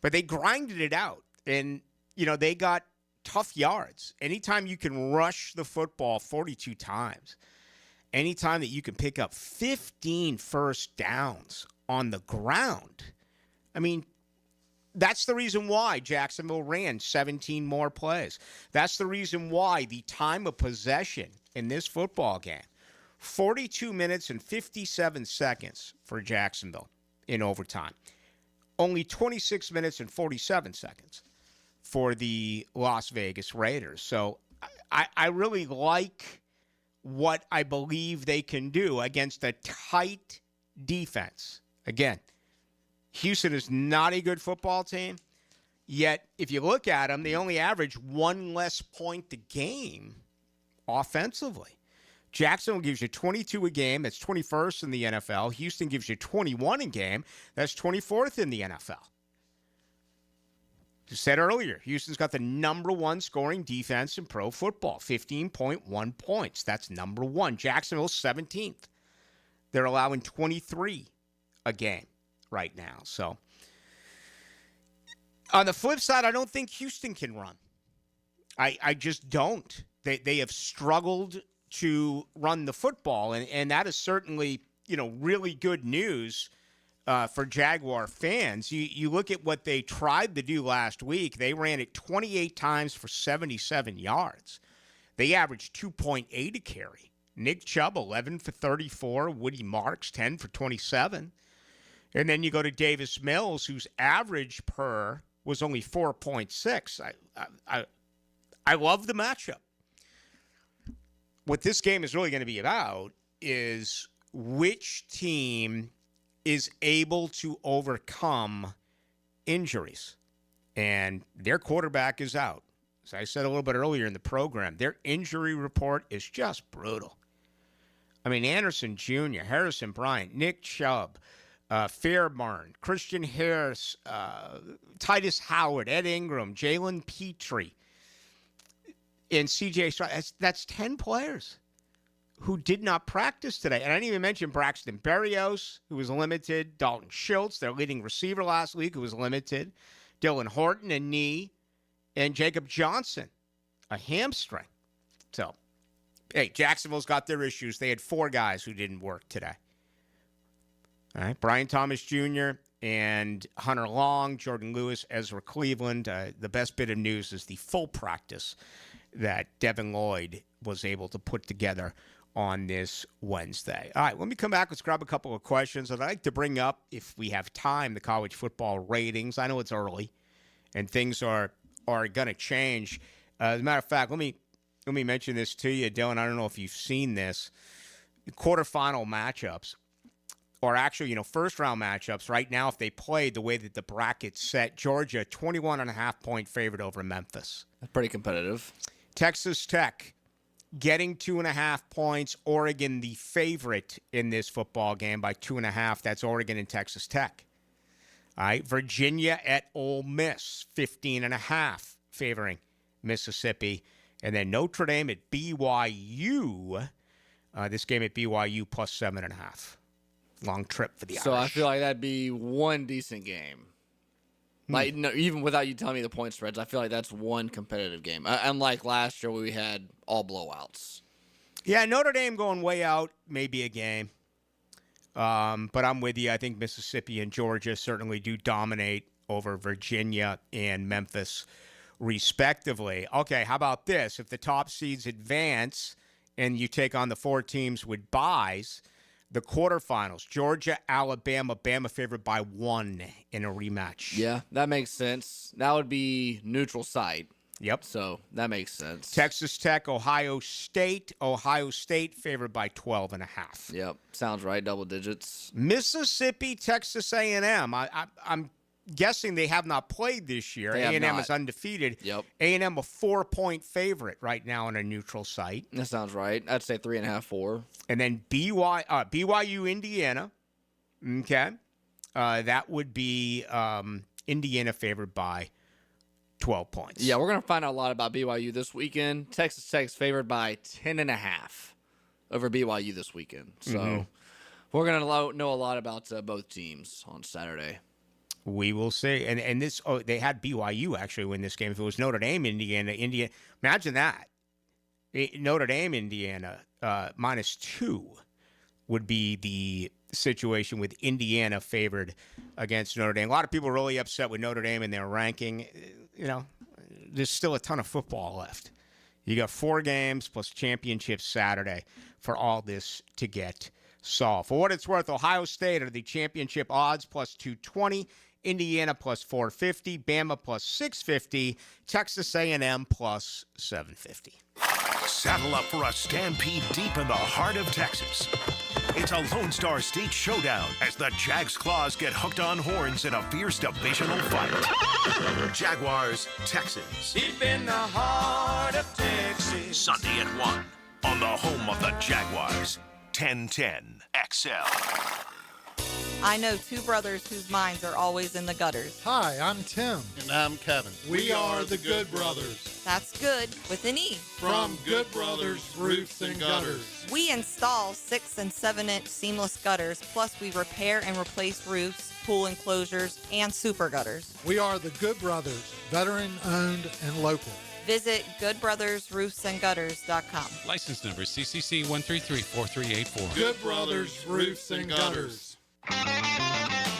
But they grinded it out, and, they got tough yards. Anytime you can rush the football 42 times, anytime that you can pick up 15 first downs on the ground, I mean, that's the reason why Jacksonville ran 17 more plays. That's the reason why the time of possession in this football game, 42 minutes and 57 seconds for Jacksonville in overtime. Only 26 minutes and 47 seconds for the Las Vegas Raiders. So I really like what I believe they can do against a tight defense. Again, Houston is not a good football team, yet if you look at them, they only average 1 less point a game offensively. Jacksonville gives you 22 a game. That's 21st in the NFL. Houston gives you 21 a game. That's 24th in the NFL. Just said earlier, Houston's got the number 1 scoring defense in pro football, 15.1 points. That's number 1. Jacksonville's 17th. They're allowing 23 a game right now. So, on the flip side, I don't think Houston can run. I just don't. They have struggled to run the football, and that is certainly, really good news for Jaguar fans. You look at what they tried to do last week. They ran it 28 times for 77 yards. They averaged 2.8 a carry. Nick Chubb, 11 for 34. Woody Marks, 10 for 27. And then you go to Davis Mills, whose average per was only 4.6. I love the matchup. What this game is really going to be about is which team is able to overcome injuries. And their quarterback is out. As I said a little bit earlier in the program, their injury report is just brutal. I mean, Anderson Jr., Harrison Bryant, Nick Chubb, Fairburn, Christian Harris, Titus Howard, Ed Ingram, Jalen Petrie, and C.J. Stroud. That's 10 players who did not practice today. And I didn't even mention Braxton Berrios, who was limited, Dalton Schultz, their leading receiver last week, who was limited, Dylan Horton, a knee, and Jacob Johnson, a hamstring. So, hey, Jacksonville's got their issues. They had 4 guys who didn't work today. All right, Brian Thomas Jr. and Hunter Long, Jordan Lewis, Ezra Cleveland. The best bit of news is the full practice that Devin Lloyd was able to put together on this Wednesday. All right, let me come back. Let's grab a couple of questions. I'd like to bring up, if we have time, the college football ratings. I know it's early, and things are going to change. As a matter of fact, let me mention this to you, Dylan. I don't know if you've seen this. The quarterfinal matchups, or actually, first-round matchups, right now, if they played the way that the bracket's set, Georgia, 21.5-point favorite over Memphis. That's pretty competitive. Texas Tech getting 2.5 points. Oregon, the favorite in this football game by 2.5. That's Oregon and Texas Tech. All right, Virginia at Ole Miss, 15.5, favoring Mississippi. And then Notre Dame at BYU. This game at BYU plus 7.5. Long trip for the Irish. So I feel like that'd be one decent game. Like, no, even without you telling me the point spreads, I feel like that's one competitive game. Unlike last year where we had all blowouts. Yeah, Notre Dame going way out may be a game. But I'm with you. I think Mississippi and Georgia certainly do dominate over Virginia and Memphis, respectively. Okay, how about this? If the top seeds advance and you take on the 4 teams with byes, the quarterfinals, Georgia, Alabama, Bama favored by 1 in a rematch. Yeah, that makes sense. That would be neutral site. Yep. So that makes sense. Texas Tech, Ohio State. Ohio State favored by 12.5. Yep. Sounds right. Double digits. Mississippi, Texas A&M. I'm guessing they have not played this year. They have A&M not. is undefeated. Yep. A&M a 4-point favorite right now on a neutral site. That sounds right. I'd say 3.5, 4. And then BYU, Indiana. Okay. That would be Indiana favored by 12 points. Yeah, we're going to find out a lot about BYU this weekend. Texas Tech's favored by 10.5 over BYU this weekend. So we're going to know a lot about both teams on Saturday. We will see. And this, they had BYU actually win this game. If it was Notre Dame, Indiana, imagine that. Notre Dame, Indiana, -2 would be the situation with Indiana favored against Notre Dame. A lot of people are really upset with Notre Dame in their ranking. There's still a ton of football left. You got 4 games plus championship Saturday for all this to get solved. For what it's worth, Ohio State are the championship odds plus 220, Indiana plus 450, Bama plus 650, Texas A&M plus 750. Saddle up for a stampede deep in the heart of Texas. It's a Lone Star State showdown as the Jags' claws get hooked on horns in a fierce divisional fight. Jaguars, Texans. Deep in the heart of Texas. Sunday at 1 on the home of the Jaguars. 1010 XL. I know 2 brothers whose minds are always in the gutters. Hi, I'm Tim. And I'm Kevin. We are the Good Brothers. That's good with an E. From Good Brothers Roofs and Gutters. We install 6 and 7-inch seamless gutters, plus we repair and replace roofs, pool enclosures, and super gutters. We are the Good Brothers, veteran-owned and local. Visit goodbrothersroofsandgutters.com. License number CCC 1334384. Good Brothers Roofs and Gutters.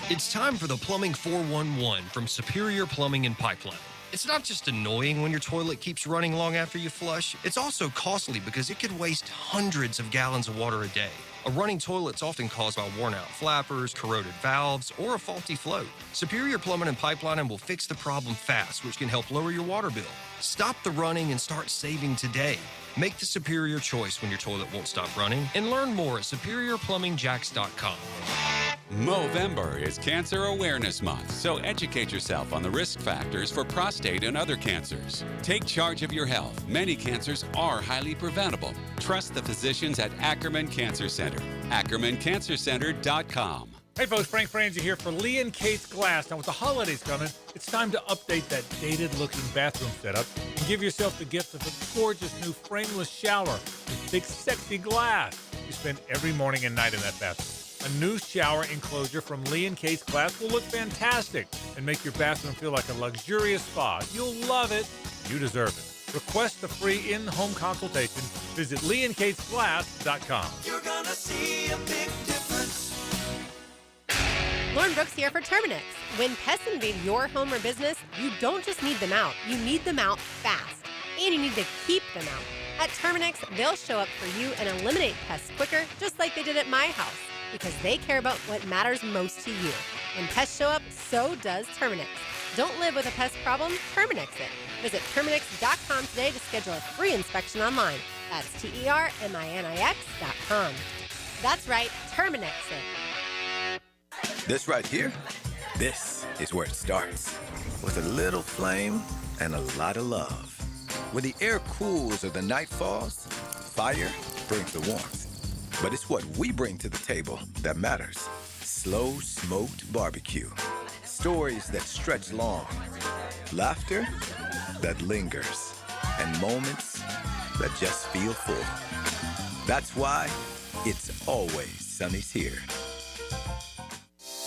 It's time for the Plumbing 411 from Superior Plumbing and Pipeline. It's not just annoying when your toilet keeps running long after you flush. It's also costly because it could waste hundreds of gallons of water a day. A running toilet's often caused by worn-out flappers, corroded valves, or a faulty float. Superior Plumbing and Pipelining will fix the problem fast, which can help lower your water bill. Stop the running and start saving today. Make the superior choice when your toilet won't stop running, and learn more at superiorplumbingjacks.com. Movember is Cancer Awareness Month, so educate yourself on the risk factors for prostate and other cancers. Take charge of your health. Many cancers are highly preventable. Trust the physicians at Ackerman Cancer Center. AckermanCancerCenter.com. Hey folks, Frank Franzi here for Lee & Kate's Glass. Now with the holidays coming, it's time to update that dated-looking bathroom setup and give yourself the gift of a gorgeous new frameless shower with big sexy glass. You spend every morning and night in that bathroom. A new shower enclosure from Lee & Kate's Glass will look fantastic and make your bathroom feel like a luxurious spa. You'll love it. You deserve it. Request the free in-home consultation. Visit leeandkatesglass.com. You're gonna see a big difference. Lauren Brooks here for Terminix. When pests invade your home or business, you don't just need them out. You need them out fast. And you need to keep them out. At Terminix, they'll show up for you and eliminate pests quicker, just like they did at my house. Because they care about what matters most to you. When pests show up, so does Terminix. Don't live with a pest problem, Terminix it. Visit Terminix.com today to schedule a free inspection online. That's TERMINIX.com. That's right, Terminix it. This right here, this is where it starts. With a little flame and a lot of love. When the air cools or the night falls, fire brings the warmth. But it's what we bring to the table that matters. Slow smoked barbecue. Stories that stretch long. Laughter that lingers. And moments that just feel full. That's why it's always Sunny's here.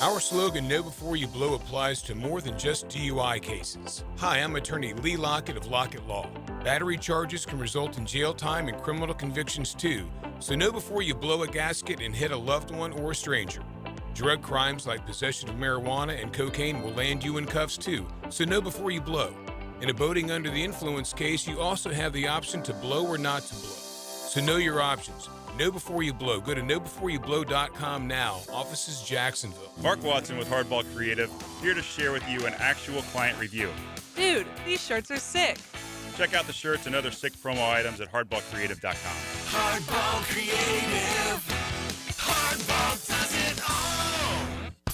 Our slogan, Know Before You Blow, applies to more than just DUI cases. Hi, I'm attorney Lee Lockett of Lockett Law. Battery charges can result in jail time and criminal convictions too, so know before you blow a gasket and hit a loved one or a stranger. Drug crimes like possession of marijuana and cocaine will land you in cuffs too, so know before you blow. In a boating under the influence case, you also have the option to blow or not to blow. So know your options. Know Before You Blow. Go to knowbeforeyouBlow.com now. Offices Jacksonville. Mark Watson with Hardball Creative, here to share with you an actual client review. Dude, these shirts are sick. Check out the shirts and other sick promo items at hardballcreative.com. Hardball Creative. Hardball does it all.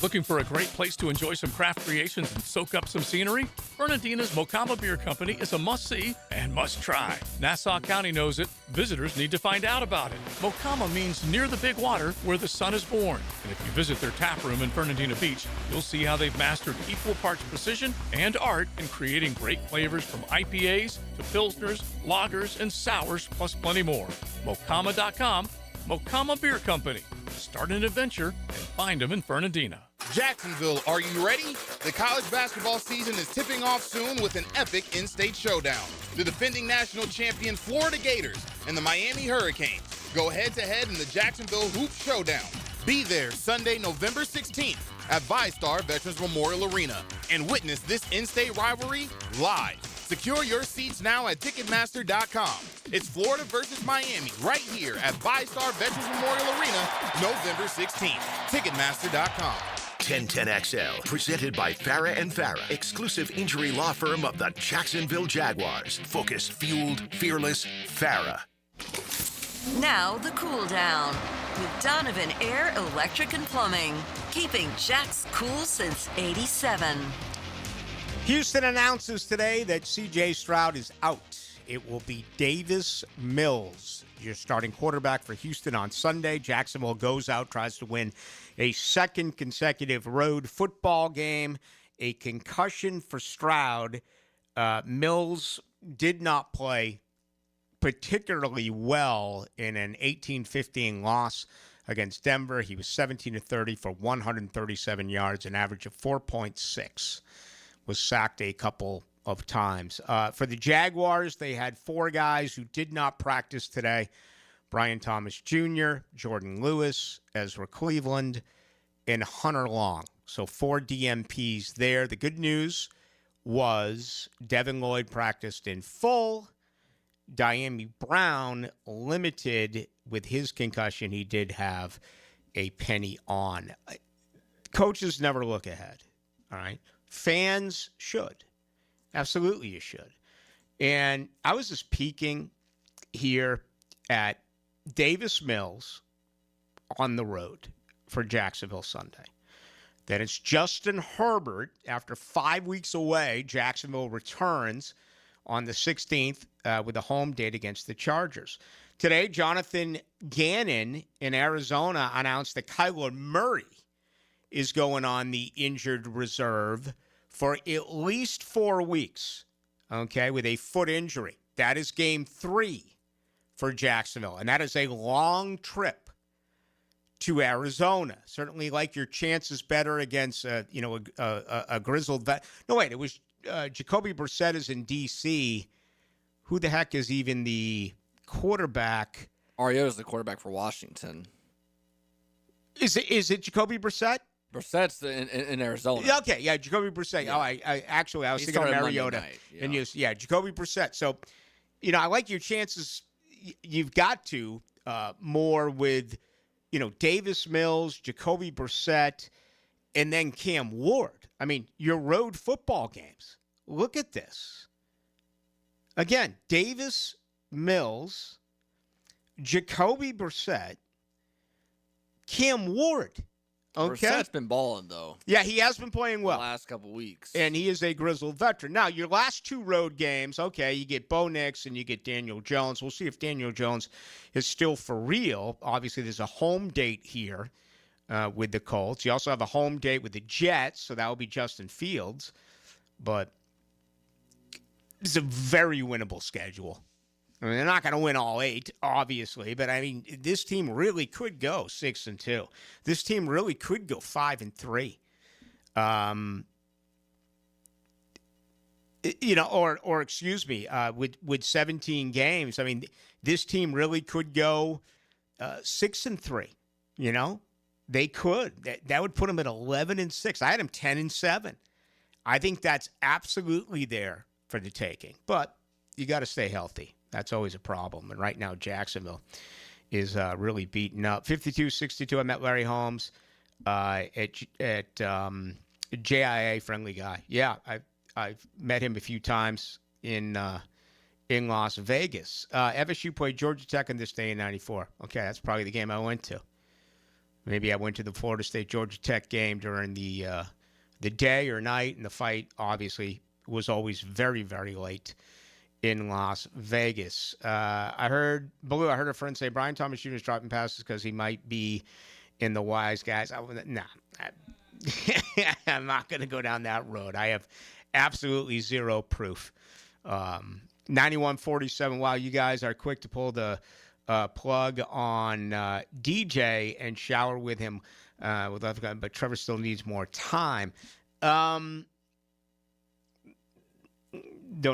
Looking for a great place to enjoy some craft creations and soak up some scenery? Fernandina's Mocama Beer Company is a must-see and must-try. Nassau County knows it. Visitors need to find out about it. Mocama means near the big water where the sun is born. And if you visit their tap room in Fernandina Beach, you'll see how they've mastered equal parts precision and art in creating great flavors from IPAs to Pilsners, lagers, and sours, plus plenty more. Mocama.com, Mocama Beer Company. Start an adventure and find them in Fernandina. Jacksonville, are you ready? The college basketball season is tipping off soon with an epic in-state showdown. The defending national champion Florida Gators and the Miami Hurricanes go head-to-head in the Jacksonville Hoop Showdown. Be there Sunday, November 16th at VyStar Veterans Memorial Arena and witness this in-state rivalry live. Secure your seats now at Ticketmaster.com. It's Florida versus Miami right here at VyStar Veterans Memorial Arena, November 16th. Ticketmaster.com. 1010XL, presented by Farah and Farah, exclusive injury law firm of the Jacksonville Jaguars. Focused, fueled, fearless, Farah. Now the cool down with Donovan Air Electric and Plumbing, keeping Jack's cool since '87. Houston announces today that C.J. Stroud is out. It will be Davis Mills, your starting quarterback for Houston on Sunday. Jacksonville goes out, tries to win a second consecutive road football game. A concussion for Stroud. Mills did not play particularly well in an 18-15 loss against Denver. He was 17-30 for 137 yards, an average of 4.6. Was sacked a couple of times. For the Jaguars, they had four guys who did not practice today. Brian Thomas Jr., Jordan Lewis, Ezra Cleveland, and Hunter Long. So 4 DMPs there. The good news was Devin Lloyd practiced in full. Diami Brown limited with his concussion. He did have a penny on. Coaches never look ahead, all right? Fans should. Absolutely you should. And I was just peeking here at Davis Mills on the road for Jacksonville Sunday. Then it's Justin Herbert. After 5 weeks away, Jacksonville returns on the 16th with a home date against the Chargers. Today, Jonathan Gannon in Arizona announced that Kyler Murray is going on the injured reserve for at least 4 weeks, okay, with a foot injury. That is game 3 for Jacksonville, and that is a long trip to Arizona. Certainly like your chances better against, a grizzled vet. No, wait, it was Jacoby Brissett is in D.C. Who the heck is even the quarterback? Ariota's the quarterback for Washington. Is it Jacoby Brissett? Brissett's in Arizona. Yeah, okay, yeah, Jacoby Brissett. Yeah. Oh, I was thinking of Mariota. Jacoby Brissett. So, I like your chances. You've got to more with, Davis Mills, Jacoby Brissett, and then Cam Ward. I mean, your road football games. Look at this. Again, Davis Mills, Jacoby Brissett, Cam Ward. Okay. Brissett's been balling, though. Yeah, he has been playing well. The last couple weeks. And he is a grizzled veteran. Now, your last 2 road games, okay, you get Bo Nix and you get Daniel Jones. We'll see if Daniel Jones is still for real. Obviously, there's a home date here with the Colts. You also have a home date with the Jets, so that will be Justin Fields. But it's a very winnable schedule. I mean, they're not going to win all 8, obviously, but I mean, this team really could go 6-2. This team really could go 5-3. With 17 games, I mean, this team really could go 6-3. They could. That would put them at 11-6. I had them 10-7. I think that's absolutely there for the taking, but you got to stay healthy. That's always a problem. And right now, Jacksonville is really beaten up. 52-62. I met Larry Holmes at JIA, friendly guy. Yeah, I've met him a few times in in Las Vegas. FSU played Georgia Tech on this day in 94. Okay, that's probably the game I went to. Maybe I went to the Florida State-Georgia Tech game during the day or night, and the fight obviously was always very, very late in Las Vegas. I heard a friend say Brian Thomas Jr. is dropping passes because he might be in the wise guys. I'm not going to go down that road. I have absolutely zero proof. 91-47. Wow, you guys are quick to pull the plug on DJ and shower with him. But Trevor still needs more time. Don't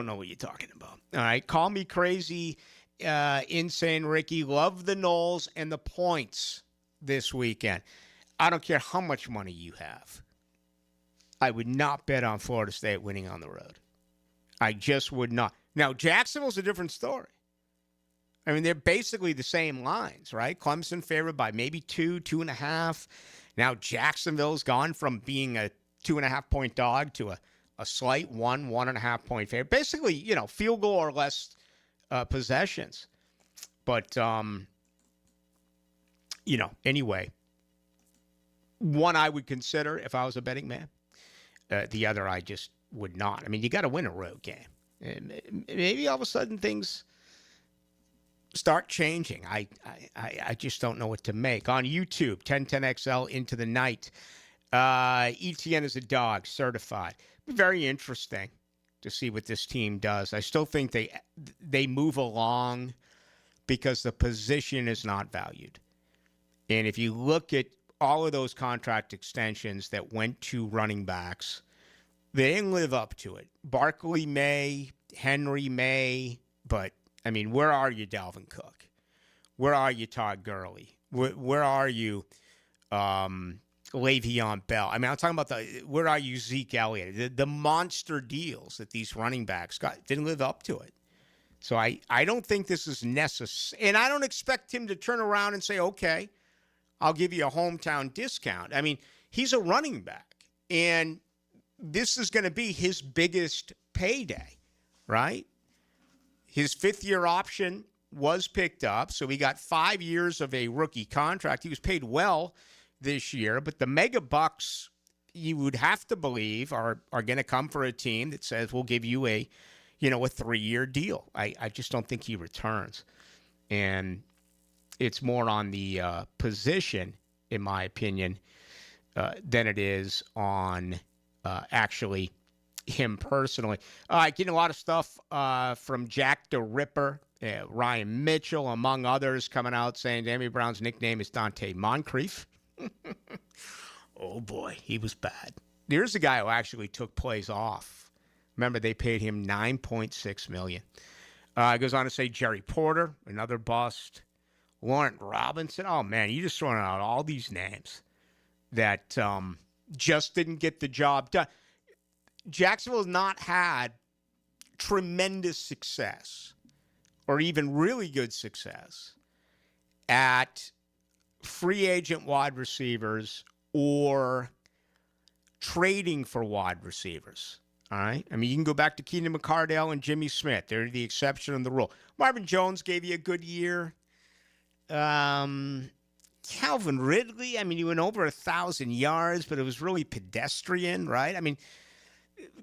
know what you're talking about. All right, call me crazy, insane Ricky. Love the Noles and the points this weekend. I don't care how much money you have. I would not bet on Florida State winning on the road. I just would not. Now, Jacksonville's a different story. I mean, they're basically the same lines, right? Clemson favored by maybe 2.5. Now, Jacksonville's gone from being a 2.5-point dog to a slight 1.5 point favorite. Basically, field goal or less possessions. But, anyway, one I would consider if I was a betting man. The other I just would not. I mean, you got to win a road game. And maybe all of a sudden things start changing. I just don't know what to make. On YouTube, 1010XL into the night. ETN is a dog, certified. Very interesting to see what this team does. I still think they move along because the position is not valued. And if you look at all of those contract extensions that went to running backs, they didn't live up to it. Barkley may, Henry may, but, I mean, where are you, Dalvin Cook? Where are you, Todd Gurley? Where are you, Le'Veon Bell? I mean, I'm talking about where are you, Zeke Elliott? The monster deals that these running backs got didn't live up to it. So I don't think this is necessary. And I don't expect him to turn around and say, okay, I'll give you a hometown discount. I mean, he's a running back, and this is going to be his biggest payday, right? His fifth-year option was picked up, so he got 5 years of a rookie contract. He was paid well this year, but the mega bucks, you would have to believe, are going to come for a team that says, we'll give you a 3-year deal. I just don't think he returns. And it's more on the position, in my opinion, than it is on actually him personally. Getting a lot of stuff from Jack the Ripper, Ryan Mitchell, among others, coming out saying Danny Brown's nickname is Dante Moncrief. Oh, boy, he was bad. There's a guy who actually took plays off. Remember, they paid him $9.6 million. Goes on to say Jerry Porter, another bust. Laurent Robinson. Oh, man, you just throwing out all these names that just didn't get the job done. Jacksonville has not had tremendous success or even really good success at free agent wide receivers or trading for wide receivers. All right? I mean, you can go back to Keenan McCardell and Jimmy Smith. They're the exception and the rule. Marvin Jones gave you a good year. Calvin Ridley, I mean, he went over 1,000 yards, but it was really pedestrian, right? I mean,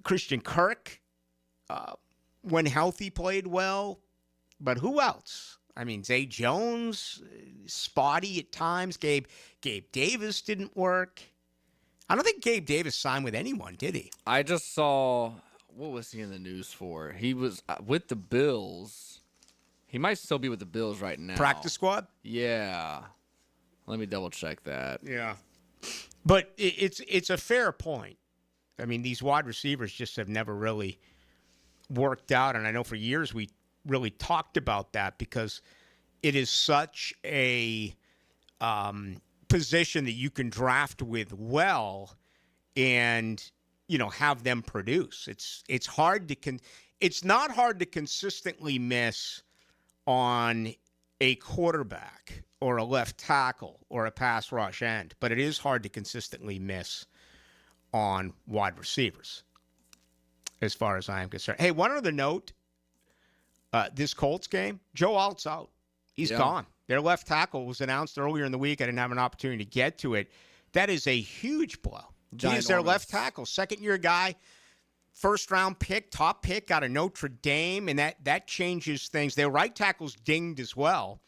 Christian Kirk, when healthy, played well, but who else? I mean, Zay Jones, spotty at times. Gabe Davis didn't work. I don't think Gabe Davis signed with anyone, did he? I just saw, what was he in the news for? He was with the Bills. He might still be with the Bills right now. Practice squad? Yeah. Let me double check that. Yeah. But it's a fair point. I mean, these wide receivers just have never really worked out. And I know for years we really talked about that because it is such a position that you can draft with well and, have them produce. It's hard to it's not hard to consistently miss on a quarterback or a left tackle or a pass rush end, but it is hard to consistently miss on wide receivers as far as I am concerned. Hey, one other note this Colts game, Joe Alt's out. He's gone. Their left tackle was announced earlier in the week. I didn't have an opportunity to get to it. That is a huge blow. He is their left tackle, second-year guy, first-round pick, top pick out of Notre Dame, and that changes things. Their right tackle's dinged as well,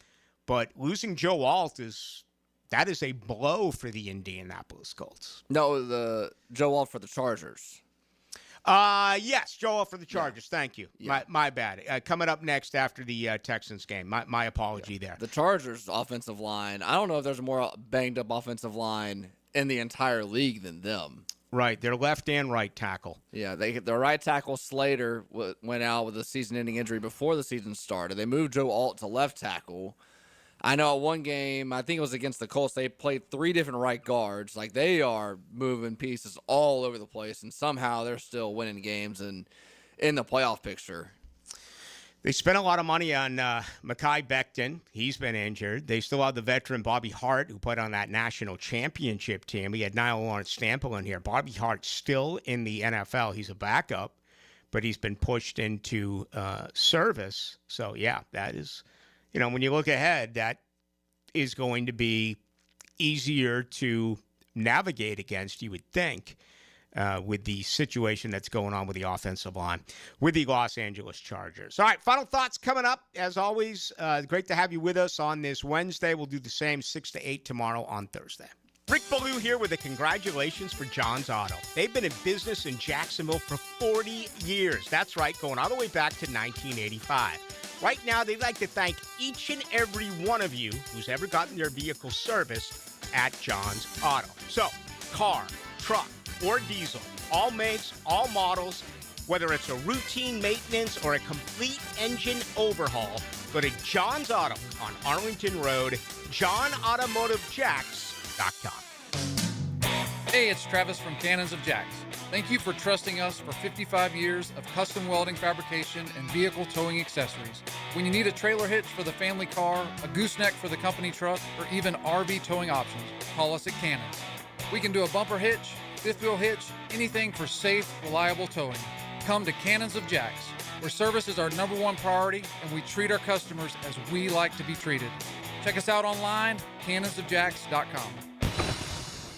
but losing Joe Alt is a blow for the Indianapolis Colts. No, the Joe Alt for the Chargers. Yes, Joe Alt for the Chargers. Yeah. Thank you. Yeah. My bad. Coming up next after the Texans game. My apology there. The Chargers' offensive line, I don't know if there's a more banged-up offensive line in the entire league than them. Right, their left and right tackle. Yeah, their right tackle, Slater, went out with a season-ending injury before the season started. They moved Joe Alt to left tackle. I know at one game, I think it was against the Colts, they played 3 different right guards. Like, they are moving pieces all over the place, and somehow they're still winning games and in the playoff picture. They spent a lot of money on Mekhi Becton. He's been injured. They still have the veteran Bobby Hart, who played on that national championship team. We had Niall Lawrence-Stample in here. Bobby Hart's still in the NFL. He's a backup, but he's been pushed into service. So, yeah, that is, when you look ahead, that is going to be easier to navigate against, you would think, with the situation that's going on with the offensive line with the Los Angeles Chargers. All right, final thoughts coming up. As always, great to have you with us on this Wednesday. We'll do the same 6 to 8 tomorrow on Thursday. Rick Ballou here with a congratulations for John's Auto. They've been in business in Jacksonville for 40 years. That's right, going all the way back to 1985. Right now, they'd like to thank each and every one of you who's ever gotten their vehicle serviced at John's Auto. So, car, truck, or diesel, all makes, all models, whether it's a routine maintenance or a complete engine overhaul, go to John's Auto on Arlington Road, JohnAutomotiveJacks.com. Hey, it's Travis from Cannons of Jacks. Thank you for trusting us for 55 years of custom welding fabrication and vehicle towing accessories. When you need a trailer hitch for the family car, a gooseneck for the company truck, or even RV towing options, call us at Cannons. We can do a bumper hitch, fifth wheel hitch, anything for safe, reliable towing. Come to Cannons of Jacks, where service is our #1 priority and we treat our customers as we like to be treated. Check us out online, cannonsofjacks.com.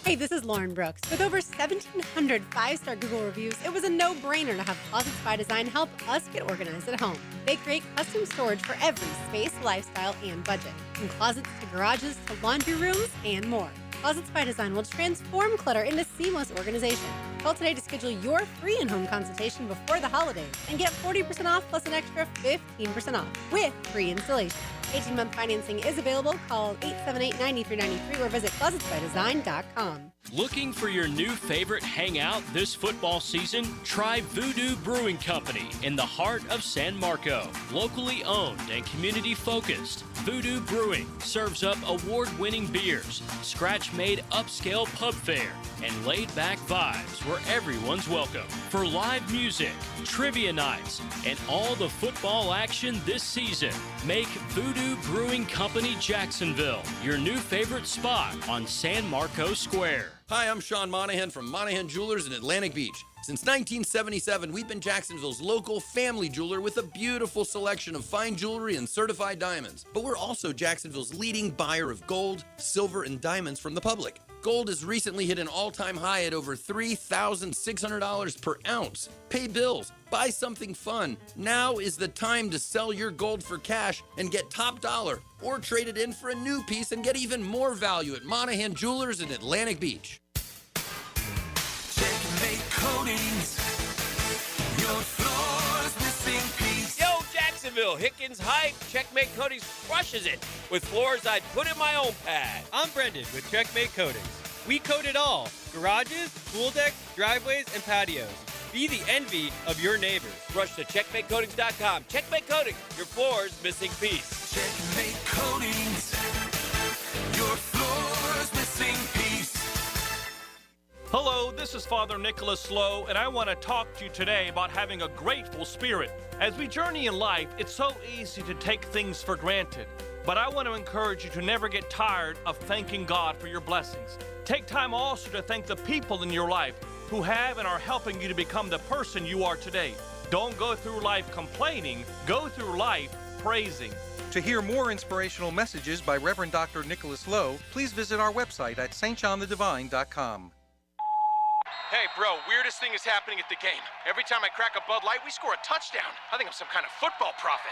Hey, this is Lauren Brooks. With over 1,700 5-star Google reviews, it was a no-brainer to have Closets by Design help us get organized at home. They create custom storage for every space, lifestyle, and budget. From closets to garages to laundry rooms and more. Closets by Design will transform clutter into seamless organization. Call today to schedule your free in-home consultation before the holidays and get 40% off plus an extra 15% off with free installation. 18-month financing is available. Call 878-9393 or visit closetsbydesign.com. Looking for your new favorite hangout this football season? Try Voodoo Brewing Company in the heart of San Marco. Locally owned and community-focused, Voodoo Brewing serves up award-winning beers, scratch-made upscale pub fare, and laid-back vibes where everyone's welcome. For live music, trivia nights, and all the football action this season, make Voodoo Brewing Company Jacksonville your new favorite spot on San Marco Square. Hi, I'm Sean Monahan from Monahan Jewelers in Atlantic Beach. Since 1977, we've been Jacksonville's local family jeweler with a beautiful selection of fine jewelry and certified diamonds. But we're also Jacksonville's leading buyer of gold, silver, and diamonds from the public. Gold has recently hit an all-time high at over $3,600 per ounce. Pay bills, buy something fun. Now is the time to sell your gold for cash and get top dollar, or trade it in for a new piece and get even more value at Monahan Jewelers in Atlantic Beach. Checkmate Coatings, your floor's missing piece. Yo, Jacksonville, Hickens Hype, Checkmate Coatings crushes it with floors I'd put in my own pad. I'm Brendan with Checkmate Coatings. We coat it all: garages, pool decks, driveways, and patios. Be the envy of your neighbors. Rush to checkmatecoatings.com. Checkmate Coatings, your floor's missing piece. Checkmate Coatings, your floor's missing piece. Hello, this is Father Nicholas Slow, and I want to talk to you today about having a grateful spirit. As we journey in life, it's so easy to take things for granted. But I want to encourage you to never get tired of thanking God for your blessings. Take time also to thank the people in your life who have and are helping you to become the person you are today. Don't go through life complaining, go through life praising. To hear more inspirational messages by Reverend Dr. Nicholas Lowe, please visit our website at stjohnthedivine.com. Hey, bro, weirdest thing is happening at the game. Every time I crack a Bud Light, we score a touchdown. I think I'm some kind of football prophet.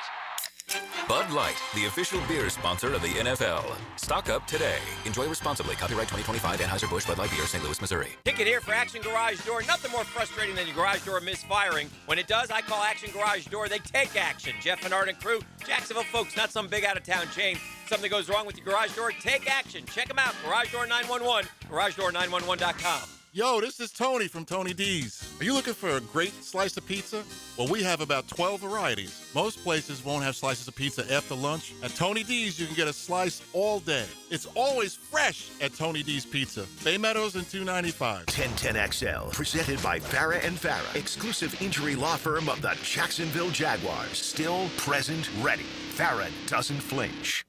Bud Light, the official beer sponsor of the NFL. Stock up today. Enjoy responsibly. Copyright 2025 Anheuser-Busch Bud Light Beer, St. Louis, Missouri. Ticket here for Action Garage Door. Nothing more frustrating than your garage door misfiring. When it does, I call Action Garage Door. They take action. Jeff and Art and crew, Jacksonville folks, not some big out-of-town chain. Something goes wrong with your garage door, take action. Check them out. Garage Door 911, garagedoor911.com. Yo, this is Tony from Tony D's. Are you looking for a great slice of pizza? Well, we have about 12 varieties. Most places won't have slices of pizza after lunch. At Tony D's, you can get a slice all day. It's always fresh at Tony D's Pizza. Bay Meadows and 295. 1010XL, presented by Farah and Farah, exclusive injury law firm of the Jacksonville Jaguars. Still present, ready. Farah doesn't flinch.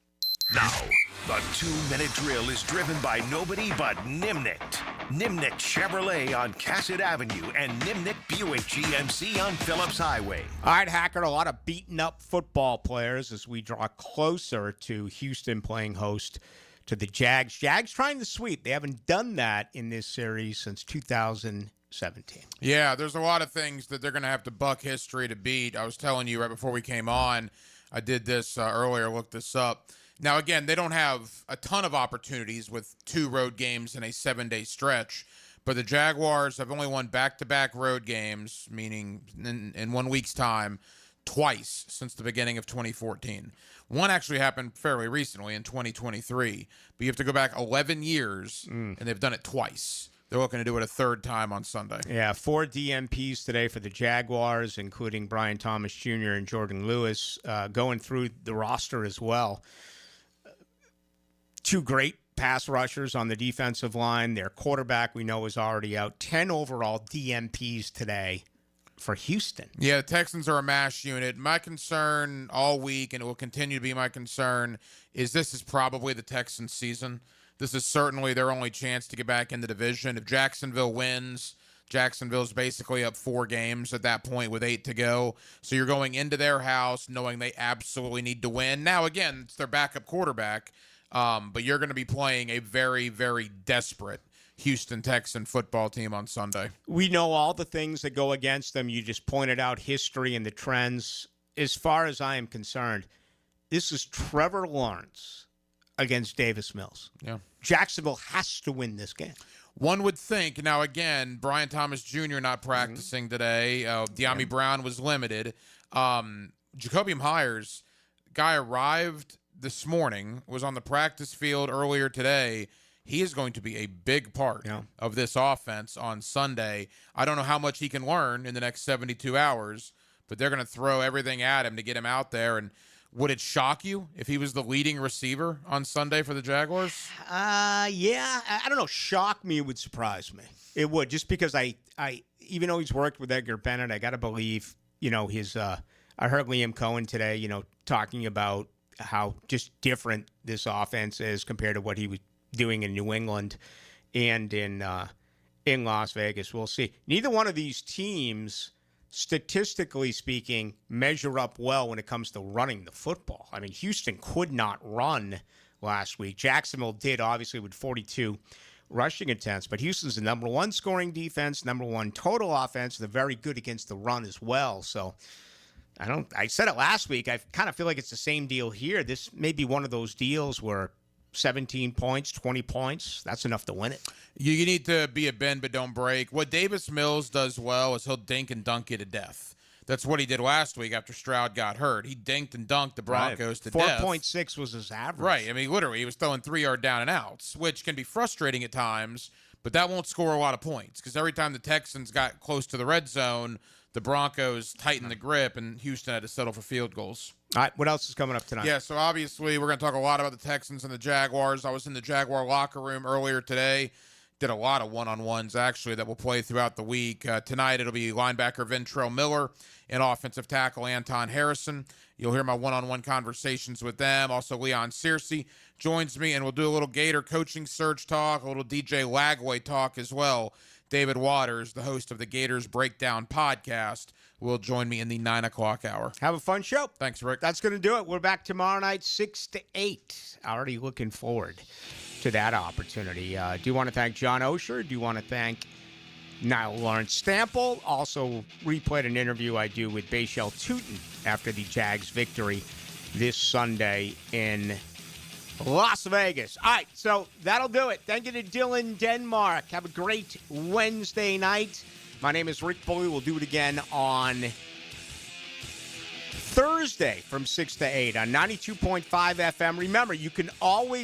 Now, the 2-minute drill is driven by nobody but Nimnicht. Nimnicht Chevrolet on Cassett Avenue and Nimnicht Buick GMC on Phillips Highway. All right, Hacker, a lot of beaten up football players as we draw closer to Houston playing host to the Jags. Jags trying to sweep. They haven't done that in this series since 2017. Yeah, there's a lot of things that they're going to have to buck history to beat. I was telling you right before we came on, I did this earlier, looked this up. Now, again, they don't have a ton of opportunities with 2 road games in a 7-day stretch, but the Jaguars have only won back-to-back road games, meaning in 1 week's time, twice since the beginning of 2014. One actually happened fairly recently in 2023, but you have to go back 11 years, and they've done it twice. They're looking to do it a third time on Sunday. Yeah, 4 DMPs today for the Jaguars, including Brian Thomas Jr. and Jordan Lewis, going through the roster as well. 2 great pass rushers on the defensive line. Their quarterback, we know, is already out. 10 overall DMPs today for Houston. Yeah, the Texans are a mash unit. My concern all week, and it will continue to be my concern, is this is probably the Texans' season. This is certainly their only chance to get back in the division. If Jacksonville wins, Jacksonville's basically up 4 games at that point with 8 to go. So you're going into their house knowing they absolutely need to win. Now, again, it's their backup quarterback. But you're going to be playing a very, very desperate Houston Texan football team on Sunday. We know all the things that go against them. You just pointed out history and the trends. As far as I am concerned, this is Trevor Lawrence against Davis Mills. Yeah. Jacksonville has to win this game. One would think. Now, again, Brian Thomas Jr. not practicing today. De'Ami Brown was limited. Jacobian Hires, guy arrived this morning, was on the practice field earlier today. He is going to be a big part of this offense on Sunday. I don't know how much he can learn in the next 72 hours, but they're going to throw everything at him to get him out there. And would it shock you if he was the leading receiver on Sunday for the Jaguars? Yeah. I don't know. Shock me would surprise me. It would, just because I even though he's worked with Edgar Bennett, I got to believe, his I heard Liam Cohen today, talking about how just different this offense is compared to what he was doing in New England and in Las Vegas. We'll see. Neither one of these teams, statistically speaking, measure up well when it comes to running the football. I mean, Houston could not run last week. Jacksonville did, obviously, with 42 rushing attempts, but Houston's the number 1 scoring defense, number 1 total offense. They're very good against the run as well. So I said it last week. I kind of feel like it's the same deal here. This may be one of those deals where 17 points, 20 points, that's enough to win it. You need to be a bend but don't break. What Davis Mills does well is he'll dink and dunk you to death. That's what he did last week after Stroud got hurt. He dinked and dunked the Broncos to death. 4.6 was his average. Right. I mean, literally, he was throwing 3-yard down and outs, which can be frustrating at times, but that won't score a lot of points because every time the Texans got close to the red zone, the Broncos tightened the grip, and Houston had to settle for field goals. All right, what else is coming up tonight? Yeah, so obviously we're going to talk a lot about the Texans and the Jaguars. I was in the Jaguar locker room earlier today. Did a lot of one-on-ones, actually, that will play throughout the week. Tonight it'll be linebacker Ventrell Miller and offensive tackle Anton Harrison. You'll hear my one-on-one conversations with them. Also, Leon Searcy joins me, and we'll do a little Gator coaching search talk, a little DJ Lagway talk as well. David Waters, the host of the Gators Breakdown podcast, will join me in the 9 o'clock hour. Have a fun show. Thanks, Rick. That's going to do it. We're back tomorrow night, 6 to 8. Already looking forward to that opportunity. Do you want to thank John Osher? Do you want to thank Niall Lawrence Stample? Also replayed an interview I do with Bayshell Tootin after the Jags victory this Sunday in Las Vegas. All right, so that'll do it. Thank you to Dylan Denmark. Have a great Wednesday night. My name is Rick Ballou. We'll do it again on Thursday from 6 to 8 on 92.5 FM. Remember, you can always